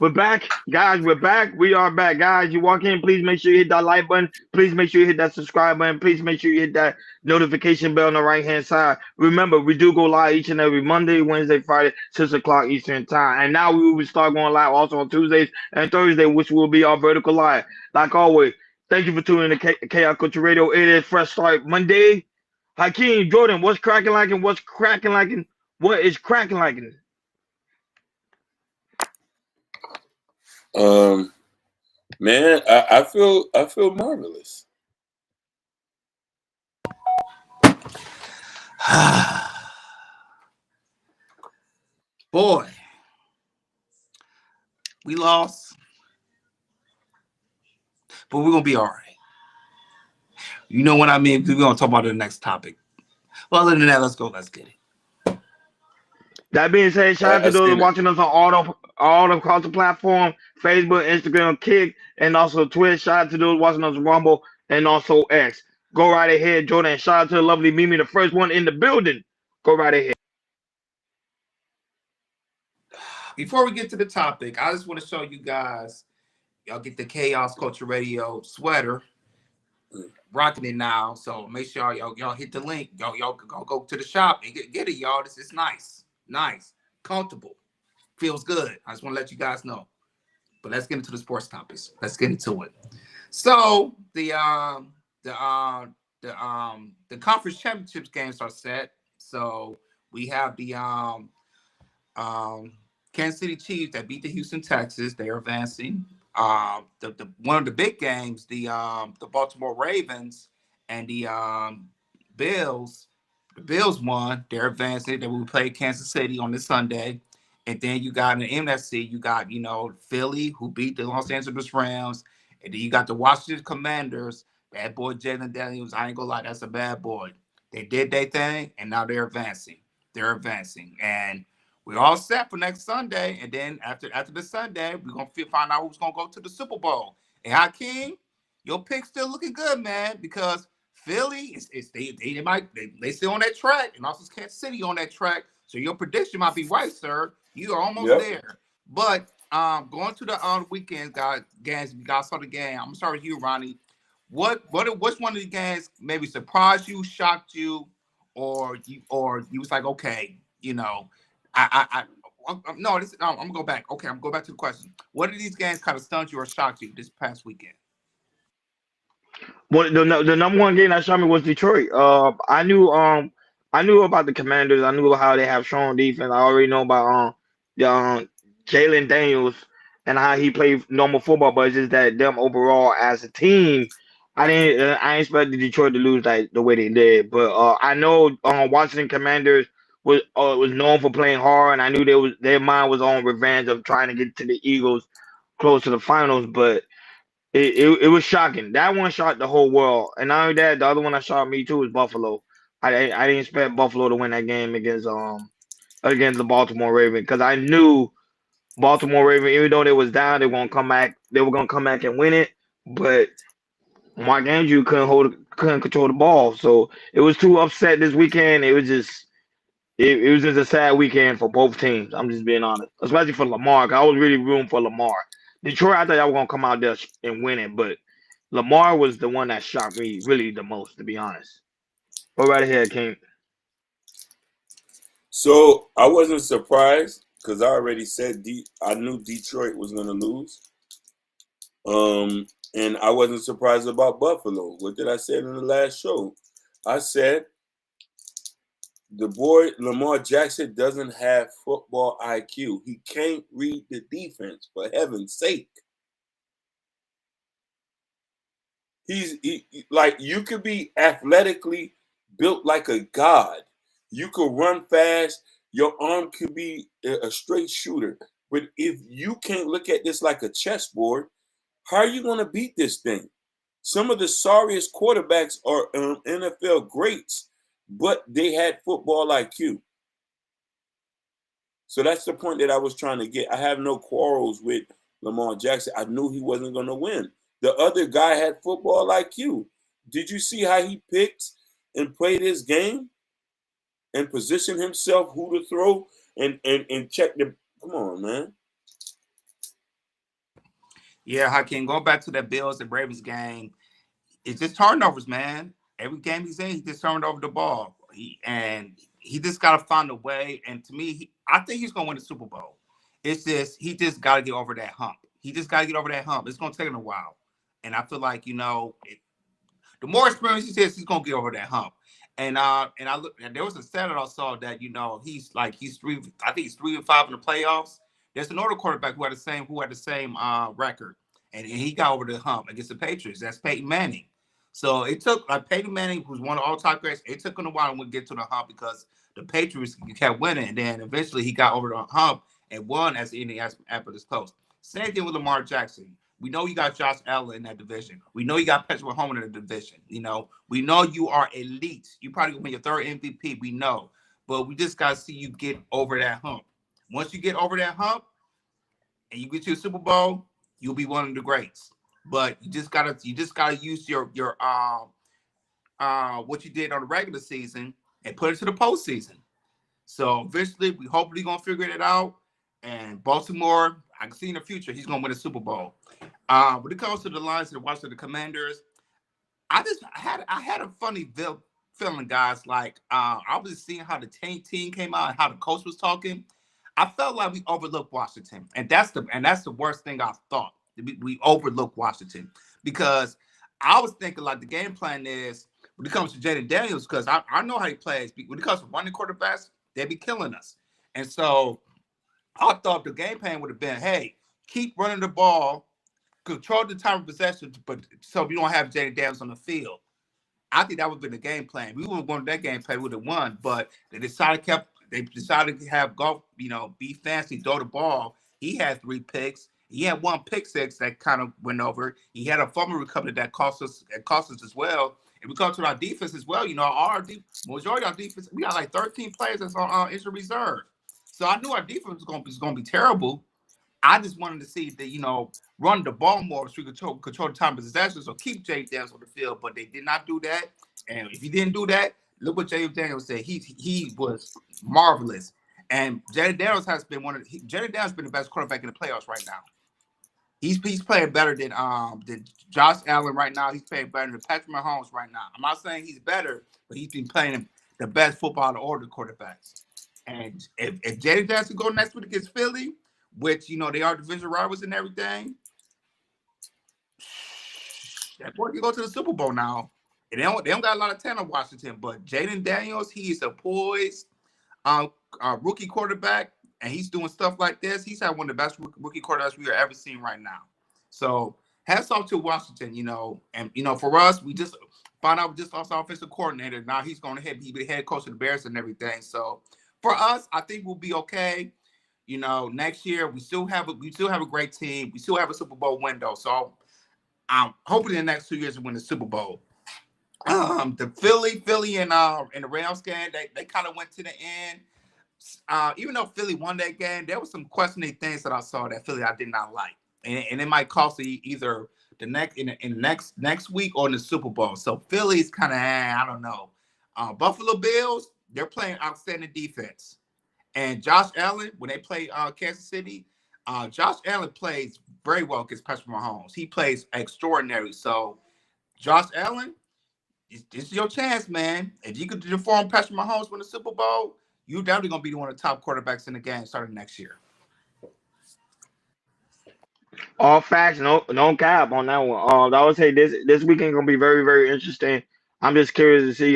We're back, guys. We're back. We are back, guys. You walk in, please make sure you hit that like button. Please make sure you hit that subscribe button. Please make sure you hit that notification bell on the right hand side. Remember, we do go live each and every Monday, Wednesday, Friday, 6 o'clock Eastern time. And now we will start going live also on Tuesdays and Thursday, which will be our vertical live. Like always, thank you for tuning in to Chaos Culture Radio. It is Fresh Start Monday. Hakeem, Jordan, what's cracking like and what's cracking like and what is cracking like? Um, man, I feel marvelous. Boy, we lost, but we're gonna be all right. You know what I mean? We're gonna talk about the next topic. Well, other than that, let's go. Let's get it. That being said, shout out to I those seen it. watching us on all across the platform, Facebook, Instagram, Kick, and also Twitch. Shout out to those watching us on Rumble and also X. Go right ahead, Jordan. Shout out to the lovely Mimi, the first one in the building. Go right ahead. Before we get to the topic, I just want to show you guys. Y'all get the Chaos Culture Radio sweater. Rocking it now, so make sure y'all hit the link. Y'all go to the shop and get it, y'all. This is nice, comfortable, feels good. I just want to let you guys know. But let's get into the sports topics. Let's get into it. So the conference championships games are set. So we have the Kansas City Chiefs that beat the Houston Texans. They are advancing. The one of the big games, the Baltimore Ravens and the Bills. The Bills won. They're advancing. They will play Kansas City on this Sunday. And then you got in the NFC, you got, Philly, who beat the Los Angeles Rams. And then you got the Washington Commanders. Bad boy Jalen Daniels. I ain't gonna lie, that's a bad boy. They did their thing, and now they're advancing. And we're all set for next Sunday. And then after the Sunday, we're gonna find out who's gonna go to the Super Bowl. And Hakeem, your pick's still looking good, man, because Philly they still on that track, and also Kansas City on that track. So your prediction might be right, sir. You are almost Yep. there. But going to the weekend, guys, you guys saw the game. I'm sorry with you, Ronnie. What's one of the games maybe surprised you, shocked you, or you was like, okay, no, I'm gonna go back. Okay, I'm gonna go back to the question. What of these games kind of stunned you or shocked you this past weekend? Well, the number one game that shot me was Detroit. I knew about the Commanders. I knew how they have strong defense. I already know about the Jalen Daniels and how he played normal football, but it's just that them overall as a team, I ain't expected Detroit to lose like the way they did. But I know Washington Commanders was known for playing hard, and I knew their mind was on revenge of trying to get to the Eagles close to the finals, but. It was shocking. That one shocked the whole world, and not only that, the other one that shocked me too was Buffalo. I didn't expect Buffalo to win that game against the Baltimore Ravens because I knew Baltimore Ravens, even though they was down, they were gonna come back. They were gonna come back and win it, but Mark Andrews couldn't control the ball, so it was too upset this weekend. It was just a sad weekend for both teams. I'm just being honest, especially for Lamar. 'Cause I was really rooting for Lamar. Detroit, I thought y'all were gonna come out there and win it, but Lamar was the one that shocked me really the most, to be honest. Go right ahead, King. So I wasn't surprised because I already said I knew Detroit was gonna lose. And I wasn't surprised about Buffalo. What did I say in the last show? I said the boy Lamar Jackson doesn't have football IQ. He can't read the defense, for heaven's sake. Like, you could be athletically built like a god. You could run fast. Your arm could be a straight shooter. But if you can't look at this like a chessboard, how are you going to beat this thing? Some of the sorriest quarterbacks are NFL greats, but they had football IQ. So that's the point that I was trying to get. I have no quarrels with Lamar Jackson. I knew he wasn't going to win. The other guy had football IQ. Did you see how he picked and played his game and positioned himself who to throw and check the – come on, man. Yeah, Hakeem, going back to that Bills and Ravens game, it's just turnovers, man. Every game he's in, he just turned over the ball. He just got to find a way. And to me, I think he's going to win the Super Bowl. It's just, he just got to get over that hump. He just got to get over that hump. It's going to take him a while. And I feel like, the more experience he has, he's going to get over that hump. And I look, and there was a stat that I saw that, he's 3-5 in the playoffs. There's another quarterback who had the same record. And he got over the hump against the Patriots. That's Peyton Manning. So it took Peyton Manning, who's one of all-time greats, it took him a while to get to the hump because the Patriots kept winning. And then eventually he got over the hump and won as the Indianapolis Colts. Same thing with Lamar Jackson. We know you got Josh Allen in that division. We know you got Patrick Mahomes in the division. We know you are elite. You probably gonna win your third MVP. We know, but we just gotta see you get over that hump. Once you get over that hump and you get to a Super Bowl, you'll be one of the greats. But you just gotta use your what you did on the regular season and put it to the postseason. So eventually, we hopefully gonna figure it out. And Baltimore, I can see in the future he's gonna win a Super Bowl. When it comes to the Lions and the Washington Commanders, I had a funny feeling, guys. Like I was seeing how the team came out and how the coach was talking. I felt like we overlooked Washington, and that's the worst thing I thought. We overlooked Washington because I was thinking like the game plan is when it comes to Jaden Daniels, because I know how he plays. When it comes to running quarterbacks, they be killing us. And so I thought the game plan would have been, hey, keep running the ball, control the time of possession, but so we don't have Jaden Daniels on the field. I think that would have been the game plan. We would have won that game plan, we would have won, but they decided to have Goff, be fancy, throw the ball. He had 3 picks. He had 1 pick six that kind of went over. He had a fumble recovery that cost us as well. And we come to our defense as well. Our majority of our defense, we got like 13 players that's on injured reserve. So I knew our defense was going to be terrible. I just wanted to see that, run the ball more so we could control the time of possession. So keep Jay Daniels on the field, but they did not do that. And if he didn't do that, look what Jay Daniels said. He was marvelous. And Jay Daniels has been the best quarterback in the playoffs right now. He's playing better than Josh Allen right now. He's playing better than Patrick Mahomes right now. I'm not saying he's better, but he's been playing the best football of all the quarterbacks. And if Jaden Daniels go next week against Philly, which they are division rivals and everything, that boy can go to the Super Bowl now. And they don't got a lot of talent in Washington, but Jaden Daniels, he is a poised rookie quarterback. And he's doing stuff like this. He's had one of the best rookie quarterbacks we have ever seen right now. So hats off to Washington, and for us, we just found out we just lost our offensive coordinator. Now he's going to be the head coach of the Bears and everything. So for us, I think we'll be okay. Next year we still have a great team. We still have a Super Bowl window. So I'm hoping in the next 2 years to win the Super Bowl. The Philly and the Rams game, they kind of went to the end. Even though Philly won that game, there was some questioning things that I saw that Philly I did not like, and it might cost either the next week or in the Super Bowl. So Philly's kind of I don't know. Buffalo Bills, they're playing outstanding defense, and Josh Allen when they play Kansas City, Josh Allen plays very well against Patrick Mahomes. He plays extraordinary. So Josh Allen, this is your chance, man. If you could inform Patrick Mahomes win the Super Bowl, you're definitely going to be one of the top quarterbacks in the game starting next year. All facts, no cap on that one. I would say this weekend gonna be very, very interesting. I'm just curious to see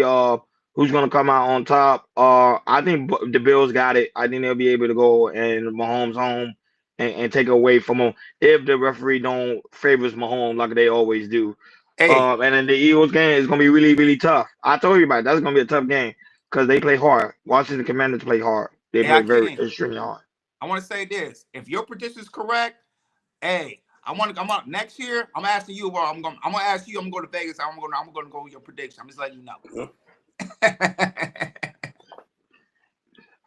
who's gonna come out on top. I think the Bills got it. I think they'll be able to go and Mahomes home and take away from him if the referee don't favors Mahomes like they always do. Hey, And then the Eagles game is gonna be really, really tough. I told you about it. That's gonna be a tough game because they play hard. Washington Commanders play hard. They play very extremely hard. I want to say this: if your prediction is correct, hey, I'm next year. I'm asking you. Well, I'm gonna ask you. I'm going to Vegas. I'm gonna go with your prediction. I'm just letting you know.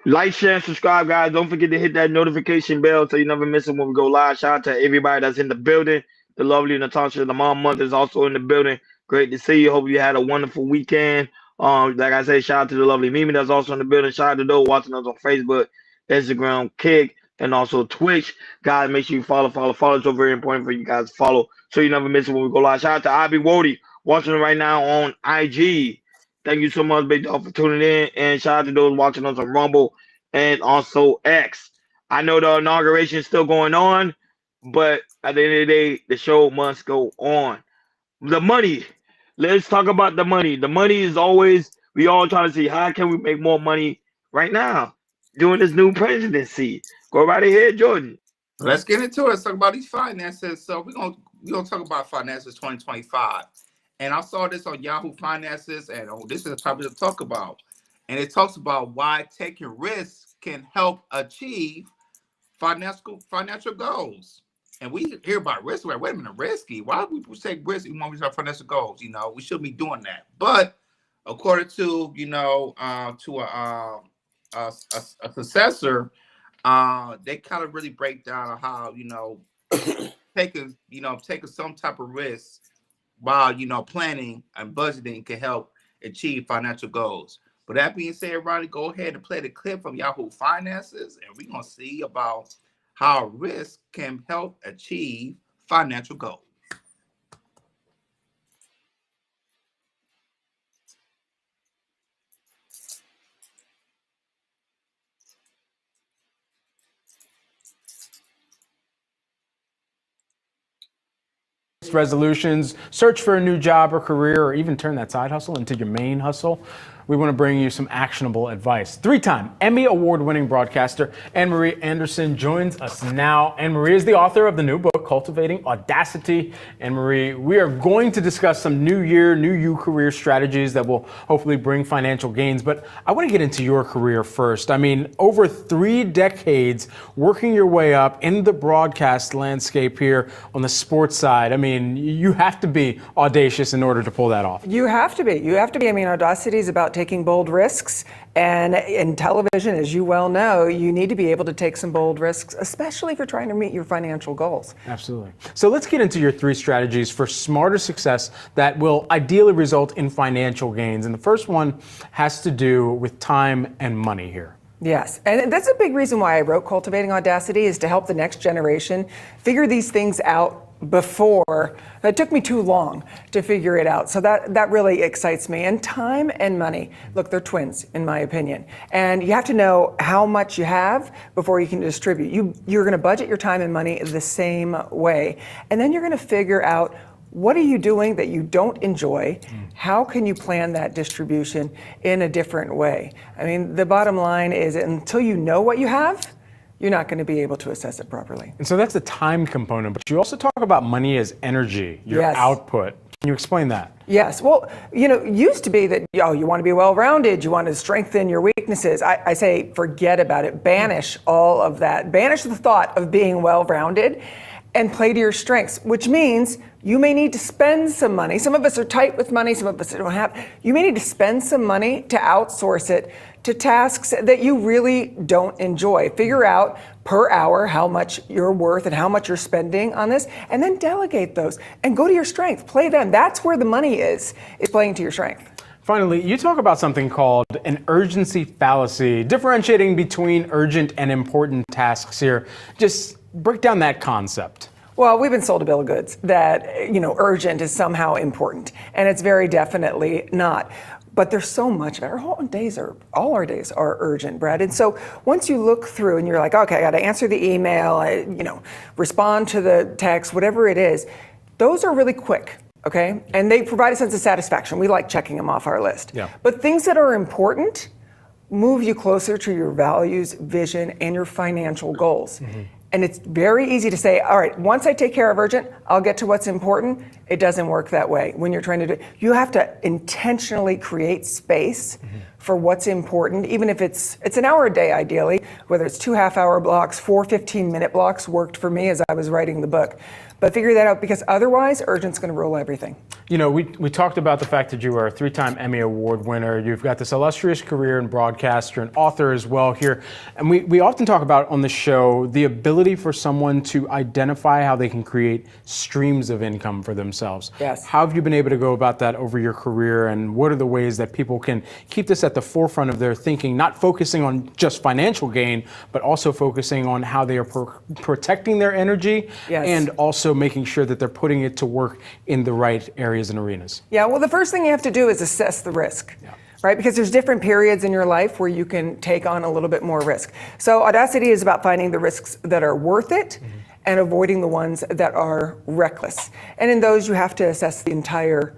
Like, share, and subscribe, guys. Don't forget to hit that notification bell so you never miss it when we go live. Shout out to everybody that's in the building. The lovely Natasha, the mom month is also in the building. Great to see you. Hope you had a wonderful weekend. Like I said, shout out to the lovely Mimi that's also in the building. Shout out to those watching us on Facebook, Instagram, Kick, and also Twitch. Guys, make sure you follow. So very important for you guys to follow so you never miss it when we go live. Shout out to Ivy Wody watching it right now on IG. Thank you so much, Big Dog, for tuning in. And shout out to those watching us on Rumble and also X. I know the inauguration is still going on, but at the end of the day, the show must go on. The money. Let's talk about the money. The money is always, we all trying to see how can we make more money right now during this new presidency. Go right ahead, Jordan. Let's get into it. Let's talk about these finances. So we're gonna talk about finances 2025. And I saw this on Yahoo Finances, and this is a topic to talk about. And it talks about why taking risks can help achieve financial goals. And we hear about risk. We're like, wait a minute, risky. Why would we take risks when we have financial goals? You know, we shouldn't be doing that. But according to a successor, they kind of really break down how taking some type of risk while planning and budgeting can help achieve financial goals. But that being said, Ronnie, go ahead and play the clip from Yahoo Finances, and we're gonna see about how risk can help achieve financial goals. Resolutions, search for a new job or career, or even turn that side hustle into your main hustle, we want to bring you some actionable advice. 3-time Emmy Award-winning broadcaster Anne-Marie Anderson joins us now. Anne-Marie is the author of the new book, Cultivating Audacity. Anne-Marie, we are going to discuss some new year, new you career strategies that will hopefully bring financial gains, but I want to get into your career first. I mean, over 3 decades working your way up in the broadcast landscape here on the sports side. I mean, you have to be audacious in order to pull that off. You have to be. I mean, audacity is about taking bold risks. And in television, as you well know, you need to be able to take some bold risks, especially if you're trying to meet your financial goals. Absolutely. So let's get into your 3 strategies for smarter success that will ideally result in financial gains. And the first one has to do with time and money here. Yes, and that's a big reason why I wrote Cultivating Audacity, is to help the next generation figure these things out before. It took me too long to figure it out. So that really excites me. And time and money, look, they're twins in my opinion. And you have to know how much you have before you can distribute. You're gonna budget your time and money the same way. And then you're gonna figure out, what are you doing that you don't enjoy? How can you plan that distribution in a different way? I mean, the bottom line is, until you know what you have, you're not going to be able to assess it properly. And so that's the time component, but you also talk about money as energy, your output. Can you explain that? Yes. Well, it used to be that, you want to be well-rounded, you want to strengthen your weaknesses. I say forget about it. Banish all of that. Banish the thought of being well-rounded and play to your strengths, which means you may need to spend some money. Some of us are tight with money, some of us don't have. You may need to spend some money to outsource it to tasks that you really don't enjoy. Figure out per hour how much you're worth and how much you're spending on this, and then delegate those and go to your strength. Play them. That's where the money is playing to your strength. Finally, you talk about something called an urgency fallacy, differentiating between urgent and important tasks here. Just break down that concept. Well, we've been sold a bill of goods that, urgent is somehow important, and it's very definitely not. But there's so much. All our days are urgent, Brad. And so once you look through and you're like, okay, I got to answer the email, respond to the text, whatever it is, those are really quick. Okay, and they provide a sense of satisfaction. We like checking them off our list. Yeah. But things that are important move you closer to your values, vision, and your financial goals. Mm-hmm. And it's very easy to say, all right, once I take care of urgent, I'll get to what's important. It doesn't work that way. When you're trying to do, you have to intentionally create space for what's important, even if it's an hour a day, ideally, whether it's 2 half-hour blocks, 4 15-minute blocks worked for me as I was writing the book. But figure that out, because otherwise, urgent's going to rule everything. We talked about the fact that you are a 3-time Emmy Award winner. You've got this illustrious career in broadcast. You're an author as well here. And we often talk about on the show the ability for someone to identify how they can create streams of income for themselves. Yes. How have you been able to go about that over your career, and what are the ways that people can keep this at the forefront of their thinking, not focusing on just financial gain, but also focusing on how they are protecting their energy and also making sure that they're putting it to work in the right areas and arenas. Yeah, well, the first thing you have to do is assess the risk. Right? Because there's different periods in your life where you can take on a little bit more risk. So Audacity is about finding the risks that are worth it and avoiding the ones that are reckless. And in those, you have to assess the entirety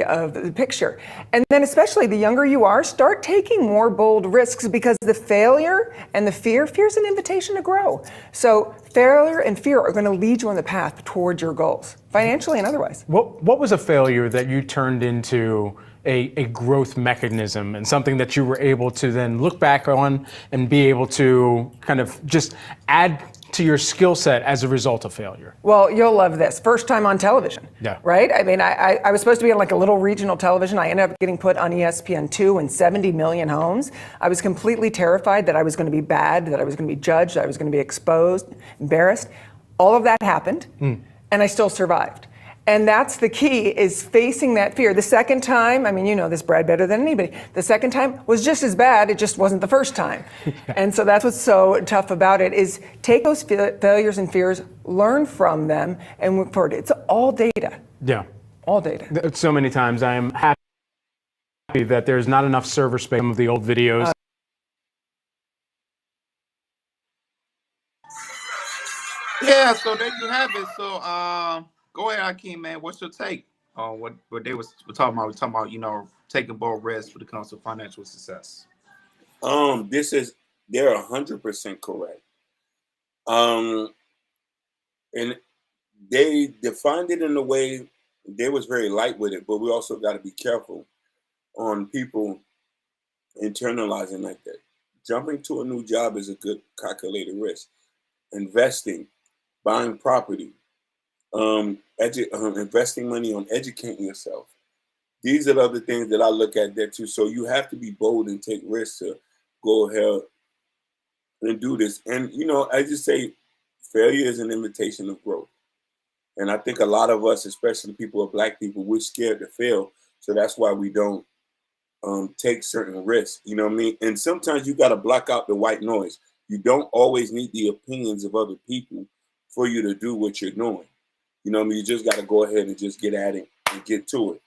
of the picture. And then especially the younger you are, start taking more bold risks, because the failure and the fear's an invitation to grow. So failure and fear are going to lead you on the path towards your goals, financially and otherwise. What was a failure that you turned into a growth mechanism and something that you were able to then look back on and be able to kind of just add to your skill set as a result of failure? Well, you'll love this. First time on television, right? I mean, I was supposed to be on like a little regional television. I ended up getting put on ESPN2 in 70 million homes. I was completely terrified that I was going to be bad, that I was going to be judged, that I was going to be exposed, embarrassed. All of that happened, and I still survived. And that's the key, is facing that fear. The second time, I mean, you know this, Brad, better than anybody. The second time was just as bad. It just wasn't the first time. And so that's what's so tough about it, is take those failures and fears, learn from them, and move forward. It's all data. Yeah. All data. So many times I am happy that there's not enough server space. Some of the old videos. Yeah, so there you have it. So, go ahead, Hakeem, man. What's your take on what they were talking about? We're talking about, you know, taking bold risks when it comes to financial success. They're 100% correct. And they defined it in a way, they was very light with it, but we also got to be careful on people internalizing like that. Jumping to a new job is a good calculated risk. Investing, buying property, investing money on educating yourself. These are the other things that I look at there too. So you have to be bold and take risks to go ahead and do this. And, you know, as you say, failure is an invitation of growth. And I think a lot of us, especially people of Black people, we're scared to fail. So that's why we don't take certain risks. You know what I mean? And sometimes you got to block out the white noise. You don't always need the opinions of other people for you to do what you're doing. You know what I mean? You just got to go ahead and just get at it and get to it.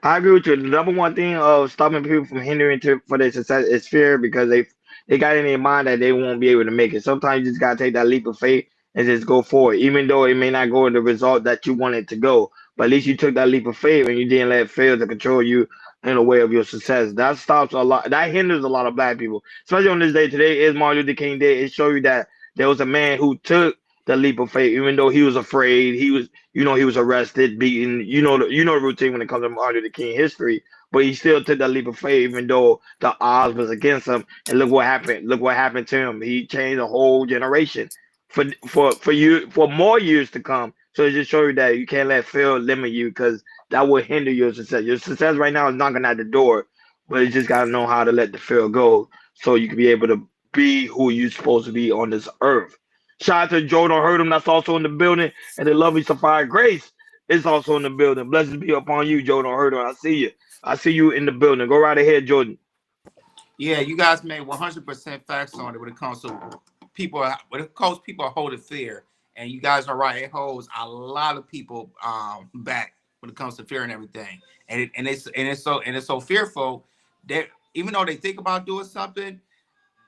I agree with you. The number one thing of stopping people from hindering for their success is fear, because they got in their mind that they won't be able to make it. Sometimes you just gotta take that leap of faith and just go forward, even though it may not go in the result that you want it to go. But at least you took that leap of faith and you didn't let fear to control you in the way of your success. That stops a lot. That hinders a lot of Black people, especially on this day. Today is Martin Luther King Day. It shows you that there was a man who took the leap of faith, even though he was afraid. He was arrested, beaten. You know the routine when it comes to Martin Luther King history. But he still took that leap of faith, even though the odds was against him. And look what happened. Look what happened to him. He changed a whole generation for more years to come. So it just shows you that you can't let fear limit you, because that will hinder your success. Your success right now is knocking at the door, but you just gotta know how to let the fear go, so you can be able to be who you're supposed to be on this earth. Shout out to Joe Don't Hurt Him, that's also in the building, and the lovely Sapphire Grace is also in the building. Blessings be upon you, Joe Don't Hurt Him. I see you. I see you in the building. Go right ahead, Jordan. Yeah, you guys made 100% facts on it when it comes to people. When it comes to people holding fear, and you guys are right. It holds a lot of people back when it comes to fear and everything. And it's so fearful that even though they think about doing something,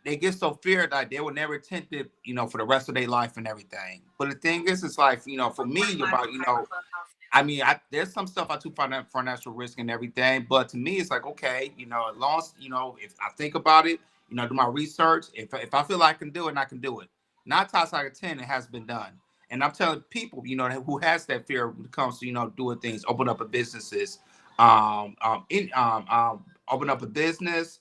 they get so feared that they will never attempt it, you know, for the rest of their life and everything. But the thing is, it's like, you know, for me, about, you know, I mean, there's some stuff I took financial risk and everything, but to me, it's like, okay, you know, as long as, you know, if I think about it, you know, do my research, if I feel like I can do it, and I can do it. 9 times out of 10, it has been done. And I'm telling people, you know, who has that fear when it comes to, you know, doing things, open up a businesses, open up a business,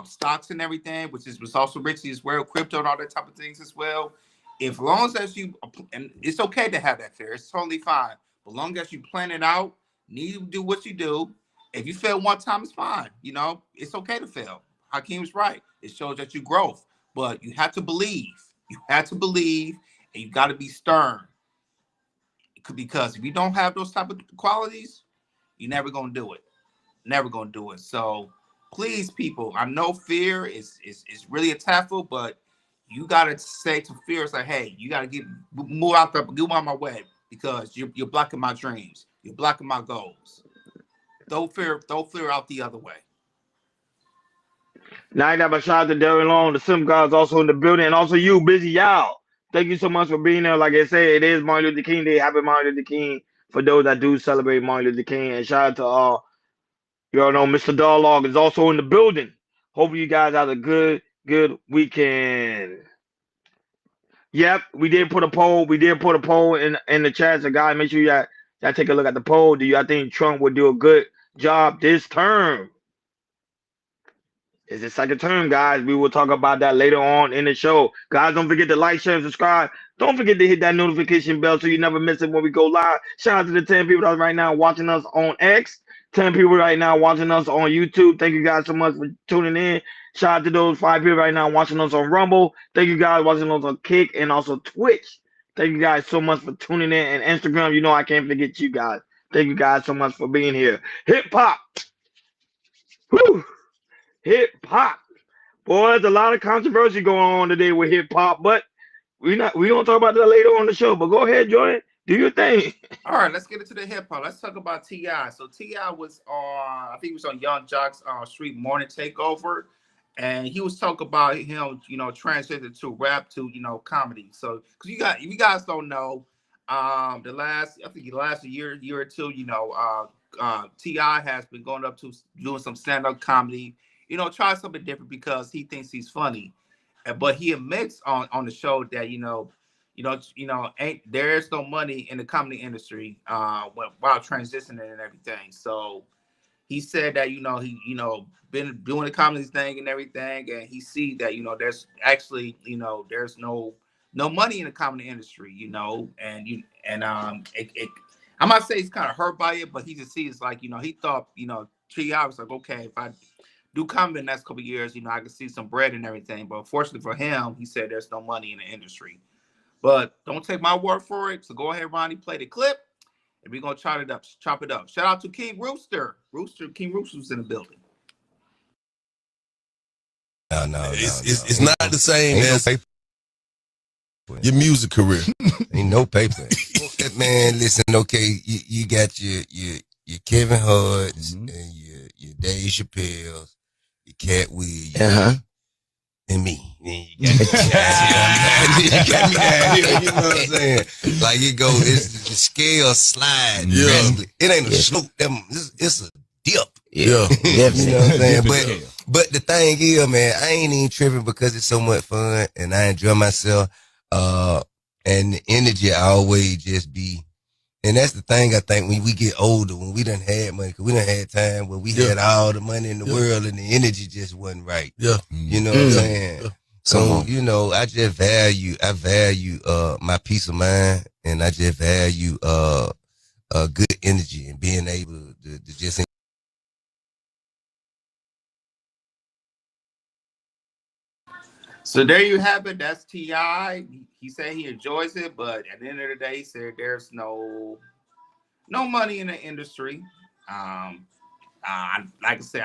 stocks and everything, which was also risky as well, crypto and all that type of things as well. If long as you, and it's okay to have that fear, it's totally fine. But long as you plan it out, need to do what you do. If you fail one time, it's fine. You know, it's okay to fail. Hakeem's right. It shows that you growth, but you have to believe. You have to believe, and you got to be stern. Because if you don't have those type of qualities, you're never gonna do it. Never gonna do it. So please, people, I know fear is really attackful, but you gotta say to fear, it's like, hey, you gotta move out my way because you're blocking my dreams. You're blocking my goals. Throw fear out the other way. Now I got my shout out to Darren Long, the Sim Gods also in the building, and also you, Busy Y'all. Thank you so much for being there. Like I said, it is Martin Luther King Day. Happy Martin Luther King for those that do celebrate Martin Luther King. And shout out to you all know Mr. Darlog is also in the building. Hope you guys have a good weekend. Yep, we did put a poll. We did put a poll in the chat. So guys, make sure y'all take a look at the poll. Do y'all think Trump would do a good job this term? It's the second term, guys. We will talk about that later on in the show. Guys, don't forget to like, share, and subscribe. Don't forget to hit that notification bell so you never miss it when we go live. Shout out to the 10 people that's right now watching us on X. 10 people right now watching us on YouTube. Thank you guys so much for tuning in. Shout out to those 5 people right now watching us on Rumble. Thank you guys watching us on Kick and also Twitch. Thank you guys so much for tuning in. And Instagram, you know I can't forget you guys. Thank you guys so much for being here. Hip hop. Whew. Hip hop. Boy, there's a lot of controversy going on today with hip hop, but we don't talk about that later on the show. But go ahead, Jordan. Do your thing. All right, let's get into the hip hop. Let's talk about T.I. So T.I. was on, I think he was on Young Jock's Street Morning Takeover, and he was talking about him, transitioning to rap to, comedy. So because if you guys don't know, the last year or two, T.I. has been going up to doing some stand-up comedy. Try something different because he thinks he's funny, but he admits on the show that there's no money in the comedy industry while transitioning and everything. So he said that he been doing the comedy thing and everything, and he see that there's actually there's no money in the comedy industry, and I'm not saying he's kind of hurt by it, but he just sees like he thought T.I. was like, okay, if I do comedy in the next couple of years, I can see some bread and everything. But unfortunately for him, he said there's no money in the industry. But don't take my word for it. So go ahead, Ronnie, play the clip, and we're gonna chop it up. Shout out to King Rooster. King Rooster's in the building. No. It's not the same as your music career. Ain't no paper. Man, listen, okay, you got your Kevin Hart's and your Dave Chappelle's, your Cat Williams, and me. You got me down here, you know what I'm saying? Like it's the scale slide. Yeah. It ain't a slope. It's a dip. Yeah. You know what I'm saying? But the thing is, man, I ain't even tripping because it's so much fun and I enjoy myself. And the energy always just be. And that's the thing, I think, when we get older, when we done had money, because we done had time where we had all the money in the world and the energy just wasn't right. Yeah. You know what I'm saying? Yeah. So, I just value my peace of mind, and I just value good energy and being able to just. So there you have it. That's T.I. He said he enjoys it, but at the end of the day, he said there's no money in the industry. Like I said,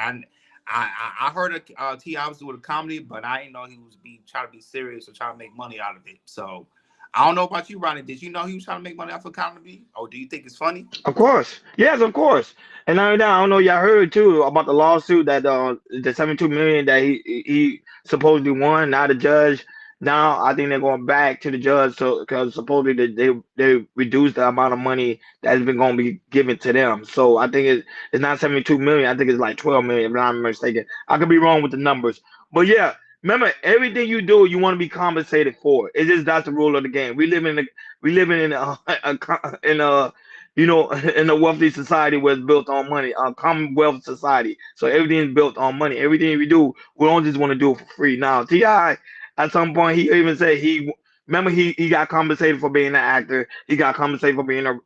I heard T.I. was doing a comedy, but I didn't know he was trying to be serious or trying to make money out of it. So I don't know about you, Ronnie. Did you know he was trying to make money off of comedy? Or do you think it's funny? Of course. Yes, of course. And I don't know, y'all heard too about the lawsuit that the $72 million that he supposedly won. Now the judge, I think they're going back to the judge because supposedly they reduced the amount of money that's been going to be given to them. So I think it's not 72 million. I think it's like 12 million, if I'm not mistaken. I could be wrong with the numbers. But yeah, remember, everything you do, you want to be compensated for. It's just that's the rule of the game. We live in a wealthy society where it's built on money, a commonwealth society. So everything is built on money. Everything we do, we don't just want to do it for free. Now, T.I. at some point he even said he got compensated for being an actor. He got compensated for being an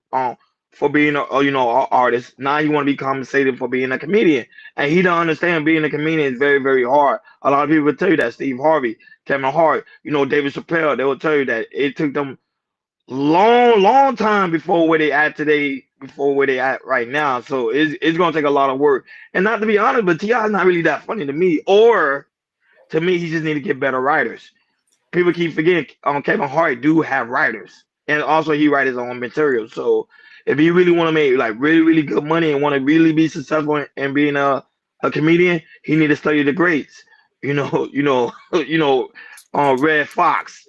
artist. Now he want to be compensated for being a comedian, and he don't understand being a comedian is very, very hard. A lot of people will tell you that. Steve Harvey, Kevin Hart, David Chappelle, they will tell you that it took them long time before where they at today before where they at right now. So it's gonna take a lot of work. And not to be honest, but T.I. is not really that funny to me. Or to me, he just need to get better writers. People keep forgetting Kevin Hart do have writers, and also he write his own material. So if you really want to make like really really good money and want to really be successful in being a comedian, he need to study the greats. Red Fox,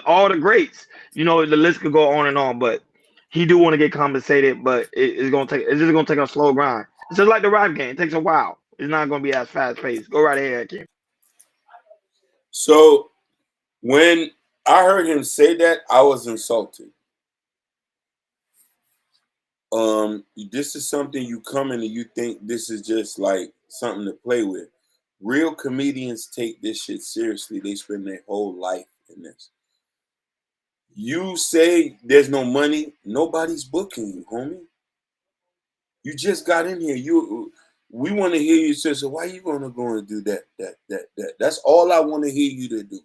all the greats. The list could go on and on, but he do want to get compensated, but it's just gonna take a slow grind. It's just like the rap game. It takes a while. It's not gonna be as fast paced. Go right ahead, Kim. So when I heard him say that, I was insulted. This is something you come in and you think this is just like something to play with. Real comedians take this shit seriously. They spend their whole life in this. You say there's no money, nobody's booking you, homie. You just got in here. We want to hear you say, so why you gonna go and do that? That's all I want to hear you to do.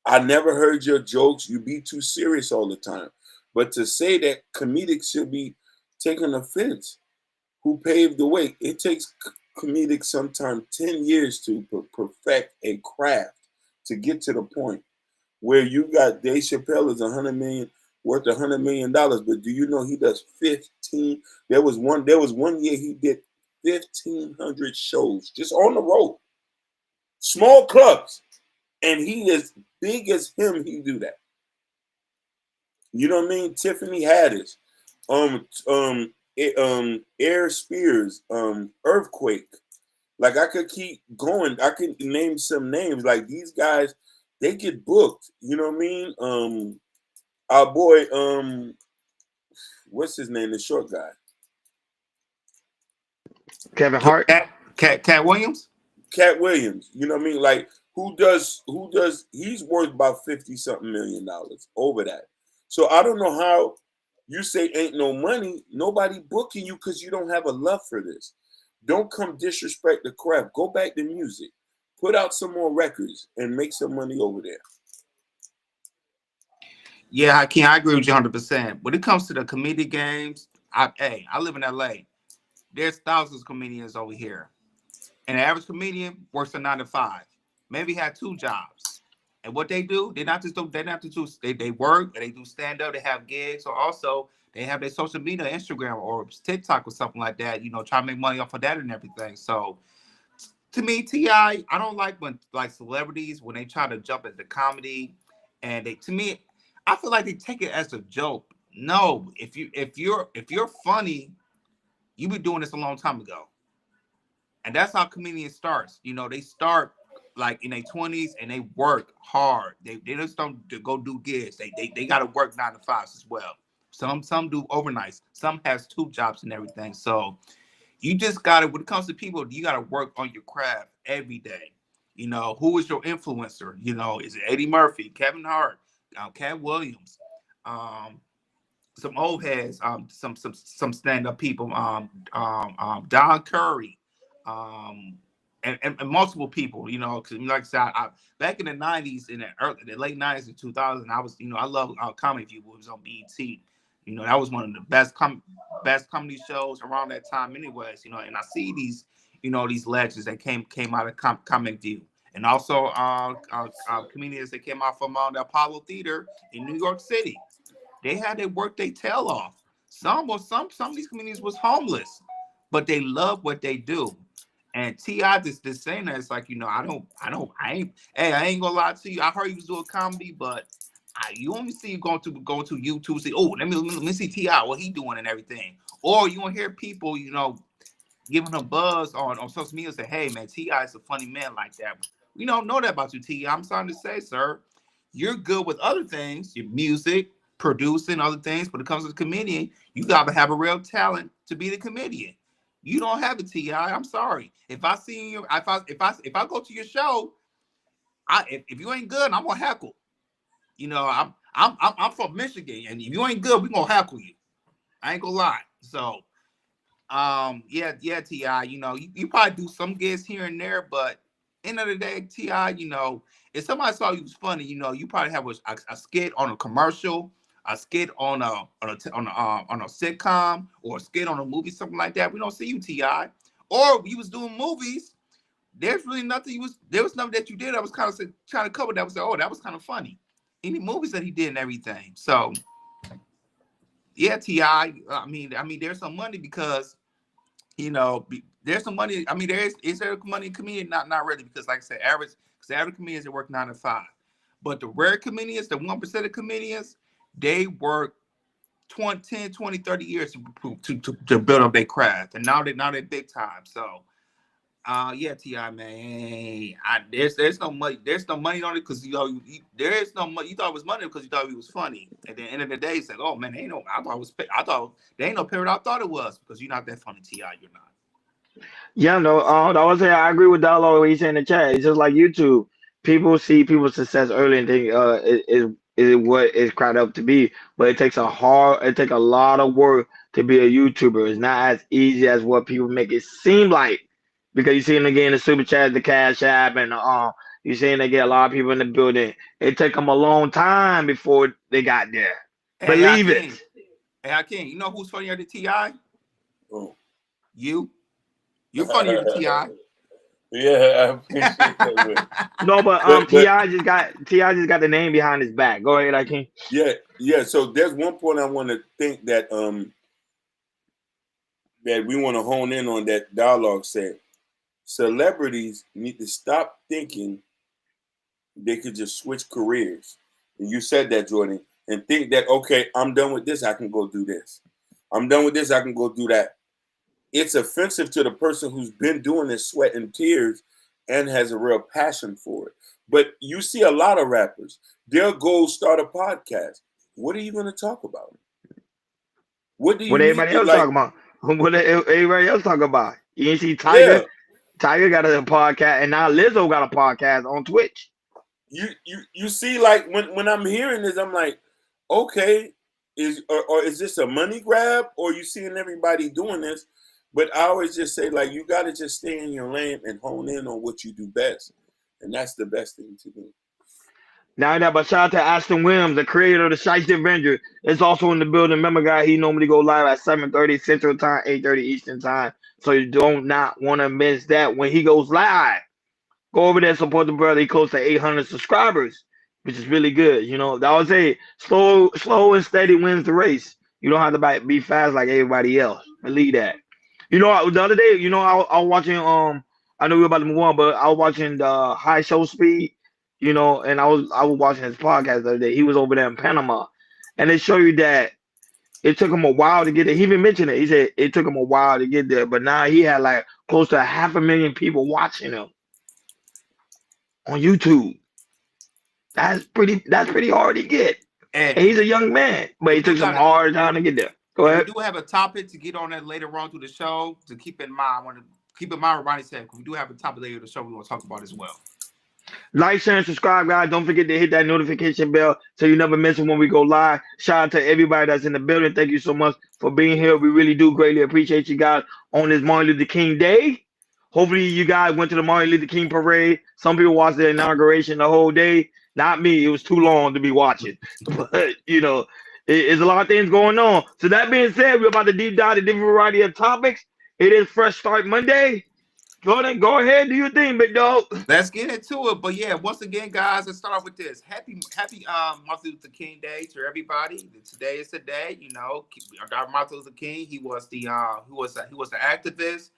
I never heard your jokes. You be too serious all the time. But to say that comedics should be taking offense, who paved the way? It takes comedics sometimes 10 years to perfect a craft to get to the point where you got Dave Chappelle is worth $100 million. But do you know he does 15? There was one year he did 1,500 shows just on the road, small clubs, and he is big as him. He do that. You know what I mean? Tiffany Haddish, Air Spears, Earthquake. Like I could keep going. I could name some names. Like these guys, they get booked. You know what I mean? Our boy, what's his name? The short guy. Kevin Hart. Cat Williams. Cat Williams. You know what I mean? Like who does? He's worth about $50-something million over that. So I don't know how you say ain't no money. Nobody booking you because you don't have a love for this. Don't come disrespect the craft. Go back to music. Put out some more records and make some money over there. Yeah, Hakeem, I agree with you 100%. When it comes to the comedic games, I live in LA. There's thousands of comedians over here. And the average comedian works a 9 to 5. Maybe had 2 jobs. And what they do, they work, they do stand-up, they have gigs, or also they have their social media, Instagram or TikTok or something like that, try to make money off of that and everything. So to me, T.I., I don't like when like celebrities, when they try to jump into comedy, and I feel like they take it as a joke. No, if you're funny, you've been doing this a long time ago. And that's how comedians starts. They start like in their 20s and they work hard. They just don't go do gigs. They got to work 9 to 5s as well. Some do overnights. Some has 2 jobs and everything. So you just got to, when it comes to people, you got to work on your craft every day. Who is your influencer? Is it Eddie Murphy, Kevin Hart, Cat Williams, some old heads, some stand-up people, Don Curry, and multiple people, because like I said, back in the 90s, in the late 90s and 2000s, I was, I love Comedy View. It was on BET. That was one of the best comedy shows around that time anyways, and I see these, these legends that came out of Comic View. And also comedians that came out from the Apollo Theater in New York City. They had to work their tail off. Some of these comedians was homeless, but they love what they do. And T.I. just saying that, it's like, I ain't gonna lie to you. I heard you was doing comedy, but you only see you going to YouTube, say, oh, let me see T.I. what he doing and everything. Or you won't hear people, giving them buzz on social media, say, hey man, T.I. is a funny man like that. We don't know that about you, T.I. I'm starting to say, sir, you're good with other things, your music, producing, other things, but when it comes to the comedian, you gotta have a real talent to be the comedian. You don't have a T.I. I'm sorry. If I see you, if I go to your show, if you ain't good, I'm gonna heckle. I'm from Michigan, and if you ain't good, we gonna heckle you. I ain't gonna lie. So, yeah, T.I. You probably do some gigs here and there, but end of the day, T.I. If somebody saw you was funny, you probably have a skit on a commercial, a skit on a sitcom or a skit on a movie, something like that, we don't see you, T.I. Or you was doing movies. There's really nothing there was nothing that you did that was kind of trying to cover that was like, oh, that was kind of funny. Any movies that he did and everything. So yeah, T.I. I mean, there's some money because, there's some money. I mean, is there money in comedian? Not really, because like I said, average comedians, they work 9 to 5. But the rare comedians, the 1% of comedians, they work 10, 20, 30 years to build up their craft. And now they're big time. So yeah, T.I., man, there's no money. There's no money on it because there is no money. You thought it was money because you thought he was funny. At the end of the day, it's like, oh man, I thought there ain't no period I thought it was because you're not that funny, T.I. You're not. Yeah, no, I would say I agree with Dalo what he said in the chat. It's just like YouTube. People see people's success early and think is what it's cried up to be, but it takes a lot of work to be a YouTuber. It's not as easy as what people make it seem like, because you see them getting the super chat, the Cash App, and you seeing they get a lot of people in the building. It took them a long time before they got there. Hey, Believe it. Hey, Hakeem, you know who's funnier than T.I.? Oh. You. You're funnier than T.I. Yeah, I appreciate that. No, but T.I. just got the name behind his back. Go ahead, Hakeem. Yeah. So there's one point I want to think that that we want to hone in on that Dialogue said. Celebrities need to stop thinking they could just switch careers. And you said that, Jordan, and think that, okay, I'm done with this, I can go do this. I'm done with this, I can go do that. It's offensive to the person who's been doing this sweat and tears and has a real passion for it. But you see a lot of rappers, their goal start a podcast. What are you going to talk about? What everybody else talking about? What everybody else talking about? You ain't see Tiger? Yeah. Tiger got a podcast, and now Lizzo got a podcast on Twitch. You see, like when I'm hearing this, I'm like, okay, is this a money grab, or you seeing everybody doing this? But I always just say, like, you got to just stay in your lane and hone in on what you do best. And that's the best thing to do. But shout out to Ashton Williams, the creator of the Shiesty Avenger. It's also in the building. Remember, guy, he normally go live at 7:30 Central Time, 8:30 Eastern Time. So you don't not want to miss that when he goes live. Go over there and support the brother. He close to 800 subscribers, which is really good. I would say slow and steady wins the race. You don't have to be fast like everybody else. Believe that. The other day, I was watching, I know we're about to move on, but I was watching the High Show Speed, and I was watching his podcast the other day. He was over there in Panama, and they show you that it took him a while to get there. He even mentioned it. He said it took him a while to get there, but now he had like close to 500,000 people watching him on YouTube. That's pretty hard to get. And he's a young man, but he took some hard time to get there. Go ahead. We do have a topic to get on that later on through the show to keep in mind. I want to keep in mind what Ronnie said, because we do have a topic later in the show we want to talk about as well. Like, share, and subscribe, guys. Don't forget to hit that notification bell so you never miss it when we go live. Shout out to everybody that's in the building. Thank you so much for being here. We really do greatly appreciate you guys on this Martin Luther King Day. Hopefully you guys went to the Martin Luther King parade. Some people watched the inauguration the whole day. Not me. It was too long to be watching. But, it's a lot of things going on. So that being said, we're about to deep dive a different variety of topics. It is Fresh Start Monday. Jordan, go ahead, do your thing, big dog. Let's get into it. But yeah, once again, guys, let's start off with this. Happy Martin Luther King Day to everybody. Today is the day. Martin Luther King. He was the activist.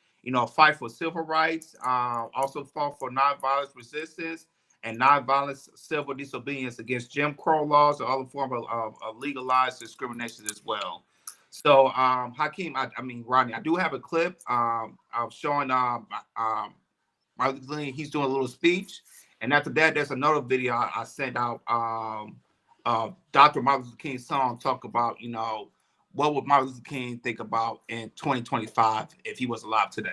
Fight for civil rights. Also fought for nonviolent resistance and nonviolent civil disobedience against Jim Crow laws or other form of legalized discrimination as well. So, Hakeem, Rodney, I do have a clip of showing Martin Luther King. He's doing a little speech. And after that, there's another video I sent out Dr. Martin Luther King's song talk about, what would Martin Luther King think about in 2025 if he was alive today?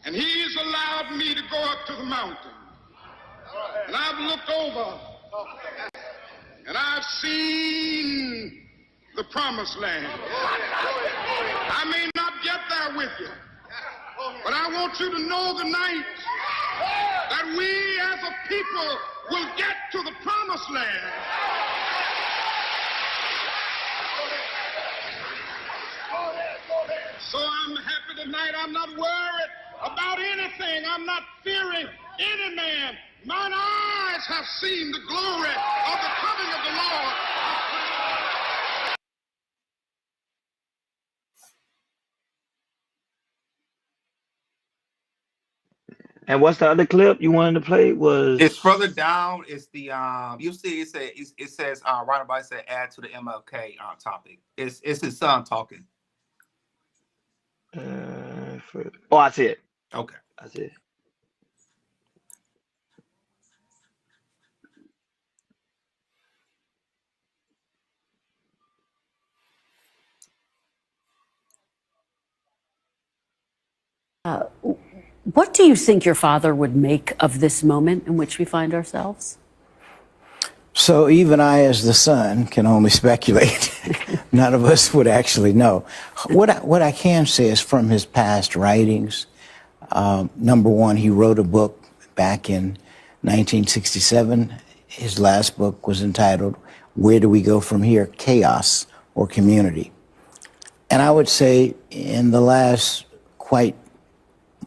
And he's allowed me to go up to the mountain. And I've looked over and I've seen the promised land. I may not get there with you, but I want you to know tonight that we as a people will get to the promised land. So I'm happy tonight. I'm not worried about anything. I'm not fearing any man. Mine eyes have seen the glory of the coming of the Lord. And what's the other clip you wanted to play? Was It's further down. It's the you see it says right about it said add to the MLK topic. It's his son talking. oh, I see it. Okay. I see it. What do you think your father would make of this moment in which we find ourselves? So even I, as the son, can only speculate. None of us would actually know. What I can say is from his past writings, number one, he wrote a book back in 1967. His last book was entitled, Where Do We Go From Here? Chaos or Community. And I would say in the last quite